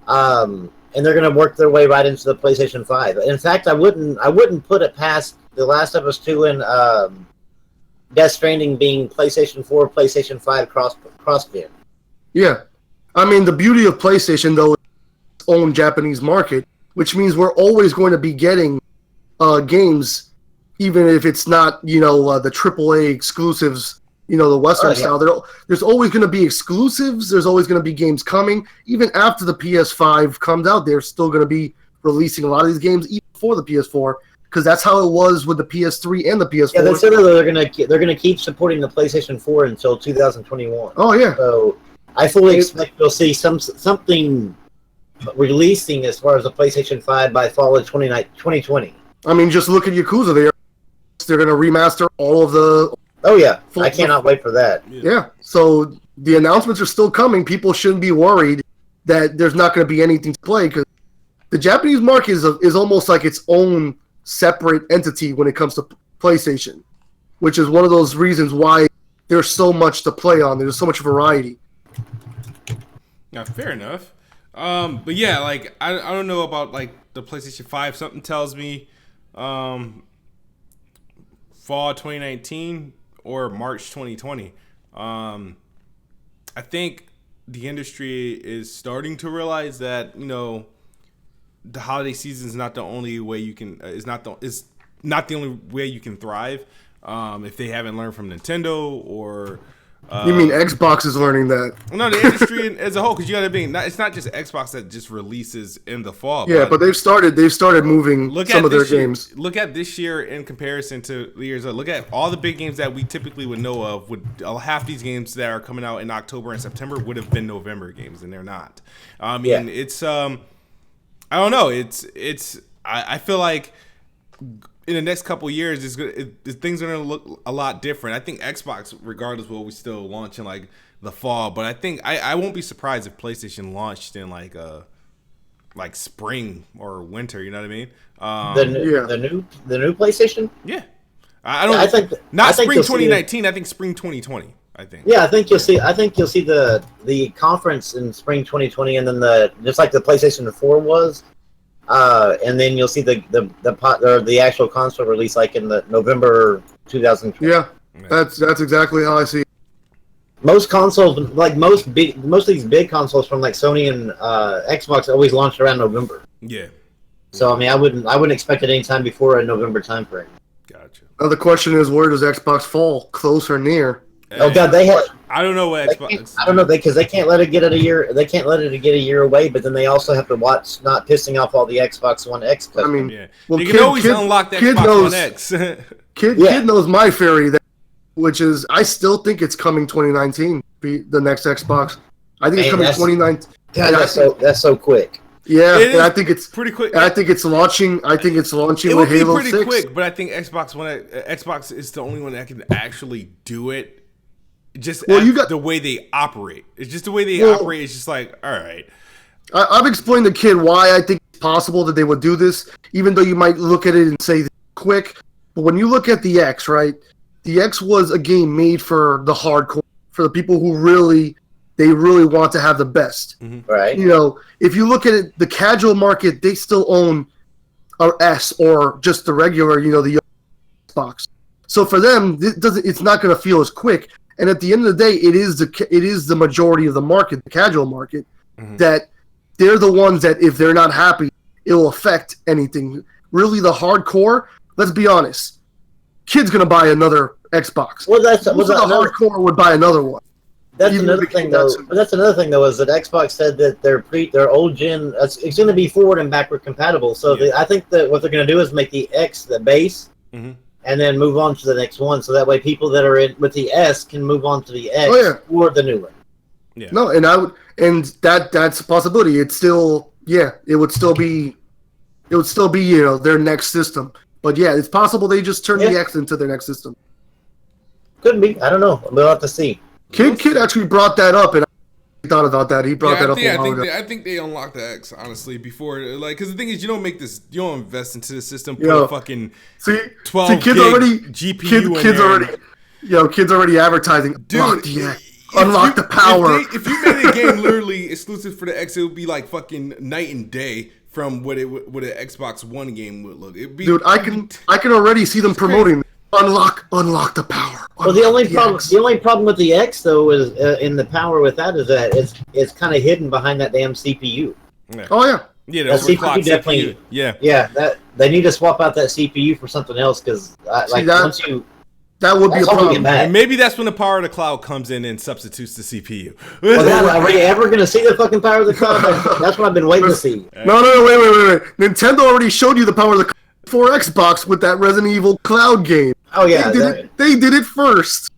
and they're going to work their way right into the PlayStation 5. In fact, I wouldn't put it past The Last of Us 2 and Death Stranding being PlayStation 4, PlayStation 5 cross-gen. Yeah, I mean, the beauty of PlayStation though is its own Japanese market, which means we're always going to be getting games. Even if it's not, the AAA exclusives, the Western style, there's always going to be exclusives. There's always going to be games coming. Even after the PS5 comes out, they're still going to be releasing a lot of these games even before the PS4, because that's how it was with the PS3 and the PS4. Yeah, they said that they're gonna keep supporting the PlayStation 4 until 2021. Oh yeah. So I fully expect we'll see something releasing as far as the PlayStation 5 by fall of 2020. I mean, just look at Yakuza. They're going to remaster all of the... Oh, yeah. I cannot wait for that. Yeah. So the announcements are still coming. People shouldn't be worried that there's not going to be anything to play, because the Japanese market is almost like its own separate entity when it comes to PlayStation, which is one of those reasons why there's so much to play on. There's so much variety. Yeah, fair enough. But yeah, like I don't know about like the PlayStation 5. Something tells me fall 2019 or March 2020. I think the industry is starting to realize that the holiday season is not the only way you can is not the only way you can thrive. If they haven't learned from Nintendo or you mean Xbox is learning that? No, the industry as a whole, because you got to be. It's not just Xbox that just releases in the fall. Yeah, but they've started moving some of their games. Look at this year in comparison to the years. Look at all the big games that we typically would know of. Half these games that are coming out in October and September would have been November games, and they're not. I mean, it's I don't know. I feel like in the next couple of years, things are going to look a lot different. I think Xbox, regardless, will still launch in like the fall. But I think I won't be surprised if PlayStation launched in like spring or winter. You know what I mean? The new PlayStation. Yeah, I don't. I think not spring 2019. I think spring 2020. I think. Yeah, I think you'll see the conference in spring 2020, and then just like the PlayStation 4 was. And then you'll see the actual console release like in the November 2020. Yeah, that's exactly how I see it. Most consoles, like most of these big consoles from like Sony and Xbox, always launched around November. Yeah. So I mean, I wouldn't expect it any time before a November time frame. Gotcha. Now the question is, where does Xbox fall? Close or near? Oh God, I don't know what Xbox. I don't know because they can't let it get a year. They can't let it get a year away. But then they also have to watch not pissing off all the Xbox One X customers. I mean, yeah. Well, you can always unlock the Xbox One X. Kid knows my theory, which is I still think it's coming 2019. The next Xbox, I think it's coming 2019. God, that's so quick. Yeah, and I think it's pretty quick. And I think it's launching. It would be Halo pretty 6. quick, but I think Xbox is the only one that can actually do it. Just the way they operate. It's just the way they operate. It's just like, all right. I've explained to Kid why I think it's possible that they would do this, even though you might look at it and say quick. But when you look at the X, right? The X was a game made for the hardcore, for the people who really want to have the best. Mm-hmm. Right. If you look at it, the casual market, they still own a S or just the regular, the Xbox. So for them, it's not going to feel as quick. And at the end of the day, it is the majority of the market, the casual market, that they're the ones that if they're not happy, it will affect anything. Really, the hardcore. Let's be honest. Kid's gonna buy another Xbox. Well, the hardcore would buy another one. That's another thing, though. That's another thing, though, is that Xbox said that their old gen it's going to be forward and backward compatible. So I think that what they're going to do is make the X the base. Mm-hmm. And then move on to the next one, so that way people that are in with the S can move on to the X or the new one. Yeah. No, that's a possibility. It would still be their next system. But yeah, it's possible they just turn the X into their next system. Could be. I don't know. We'll have to see. Kid actually brought that up, and thought about that. He brought that up a while ago. I think they unlocked the X, honestly, before, like, because the thing is, you don't invest into the system, put a fucking 12 kids gig already, GPU kids already advertising. Dude, unlock the power. If you made a game literally exclusive for the X, it would be like fucking night and day from what an Xbox One game would look. Dude, I can already see them promoting unlock the power. Well, the only problem with the X though is in the power with that is that it's kind of hidden behind that damn CPU. Yeah. Oh yeah. Yeah, that CPU definitely. Yeah. That they need to swap out that CPU for something else because that would be a problem. And maybe that's when the power of the cloud comes in and substitutes the CPU. Well, are we ever going to see the fucking power of the cloud? That's what I've been waiting to see. No, wait. Nintendo already showed you the power of the cloud for Xbox with that Resident Evil Cloud game. Oh, yeah. They did it first.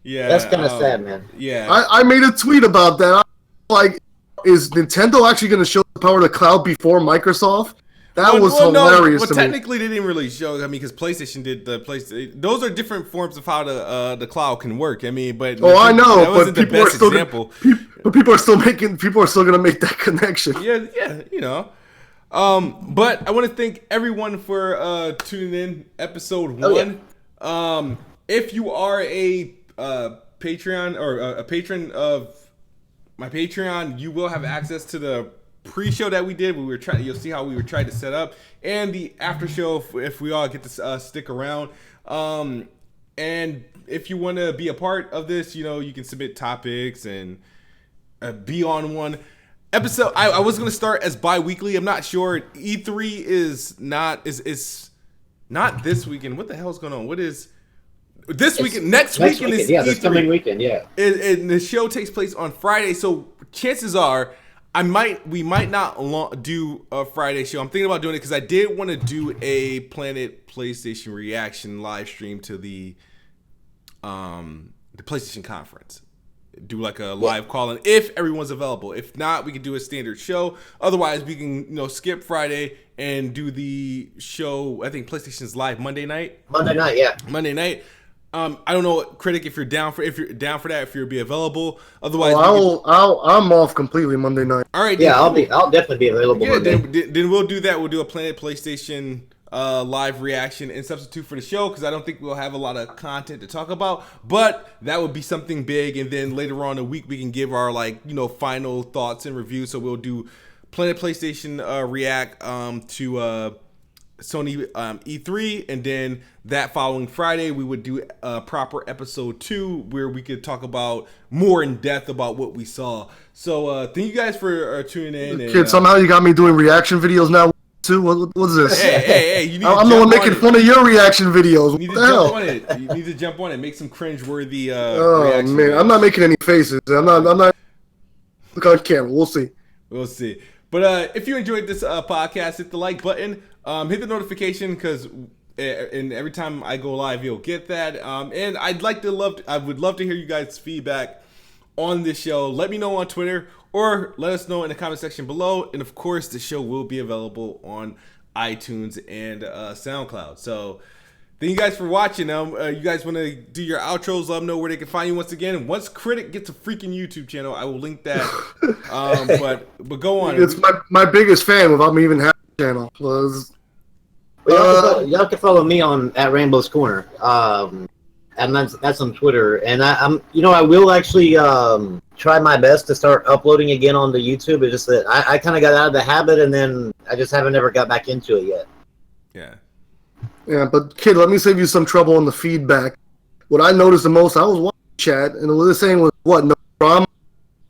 Yeah. That's kind of sad, man. Yeah. I made a tweet about that. Like, is Nintendo actually going to show the power of the cloud before Microsoft? That was hilarious to me. Technically, they didn't really show. I mean, because PlayStation did the PlayStation. Those are different forms of how the cloud can work. I mean, but I know, that wasn't the best example. But people are still going to make that connection. Yeah, you know. But I want to thank everyone for tuning in episode 1. Yeah. If you are a Patreon or a patron of my Patreon, you will have access to the pre-show that we did. You'll see how we were trying to set up, and the after show if we all get to stick around. And if you want to be a part of this, you can submit topics and be on one episode. I was going to start as bi-weekly. I'm not sure. E3 is not this weekend. What the hell's going on? What is this weekend? Next weekend is E3. This coming weekend. Yeah, and the show takes place on Friday, so chances are we might not do a Friday show. I'm thinking about doing it because I did want to do a Planet PlayStation reaction live stream to the PlayStation conference. Do like a live call in if everyone's available. If not, we can do a standard show. Otherwise, we can skip Friday and do the show. I think PlayStation's live Monday night. Monday night. I don't know, Critic, if you're down for that, if you'll be available. Otherwise, I'm off completely Monday night. All right. Yeah, I'll definitely be available. Yeah, then we'll do that. We'll do a Planet PlayStation live reaction and substitute for the show because I don't think we'll have a lot of content to talk about. But that would be something big. And then later on in the week, we can give our final thoughts and reviews. So we'll do Planet PlayStation react to Sony E3, and then that following Friday we would do a proper episode 2 where we could talk about more in depth about what we saw. So thank you guys for tuning in. Kid, somehow you got me doing reaction videos now too. What's this? Hey, you need I'm the one making fun of your reaction videos. You need to jump on it. You need to jump on it. Make some cringe-worthy reaction man, videos. I'm not making any faces. I'm not look on camera. We'll see. But if you enjoyed this podcast, hit the like button. Hit the notification because every time I go live, you'll get that. And I would love to hear you guys' feedback on this show. Let me know on Twitter or let us know in the comment section below. And of course, the show will be available on iTunes and SoundCloud. So thank you guys for watching. You guys want to do your outros? Let them know where they can find you once again. Once Critic gets a freaking YouTube channel, I will link that. But go on. It's my biggest fan without me even having a channel. Y'all can follow me on at Rainbow's Corner, and that's on Twitter. And I will actually try my best to start uploading again onto YouTube. It's just that I kind of got out of the habit, and then I just haven't ever got back into it yet. Yeah, but kid, let me save you some trouble on the feedback. What I noticed the most, I was watching chat, and what they're saying was no drama.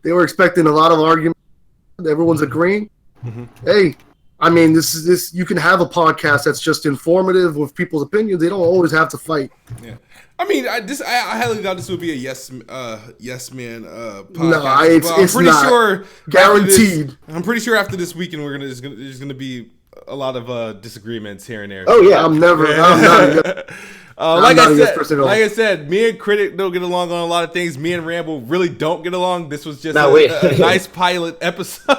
They were expecting a lot of argument. Everyone's agreeing. Mm-hmm. Hey. I mean, this. You can have a podcast that's just informative with people's opinions. They don't always have to fight. Yeah, I mean, I highly doubt this would be a yes man podcast. No, it's I'm pretty not. Sure guaranteed. I'm pretty sure after this weekend there's gonna be a lot of disagreements here and there. Oh yeah, I'm not. Like I said, me and Critic don't get along on a lot of things. Me and Ramble really don't get along. This was just a nice pilot episode.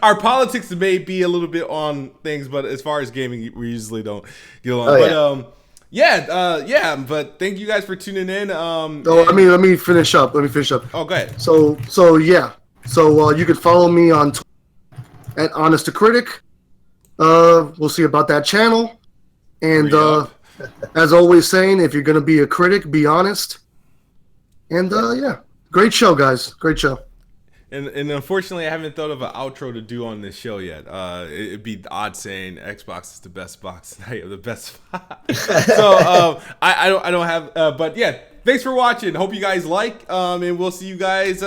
Our politics may be a little bit on things, but as far as gaming, we usually don't get along. Yeah. But thank you guys for tuning in. let me finish up. Oh, go ahead. So yeah. So you could follow me on Twitter at Honest to Critic. We'll see about that channel. And as always saying, if you're gonna be a critic, be honest. And yeah, great show, guys. Great show. And unfortunately, I haven't thought of an outro to do on this show yet. It'd be odd saying Xbox is the best box. I have the best spot. So I don't have. But yeah, thanks for watching. Hope you guys like. And we'll see you guys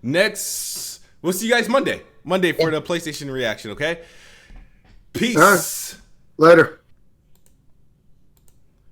next. We'll see you guys Monday for the PlayStation reaction. Okay. Peace. Later.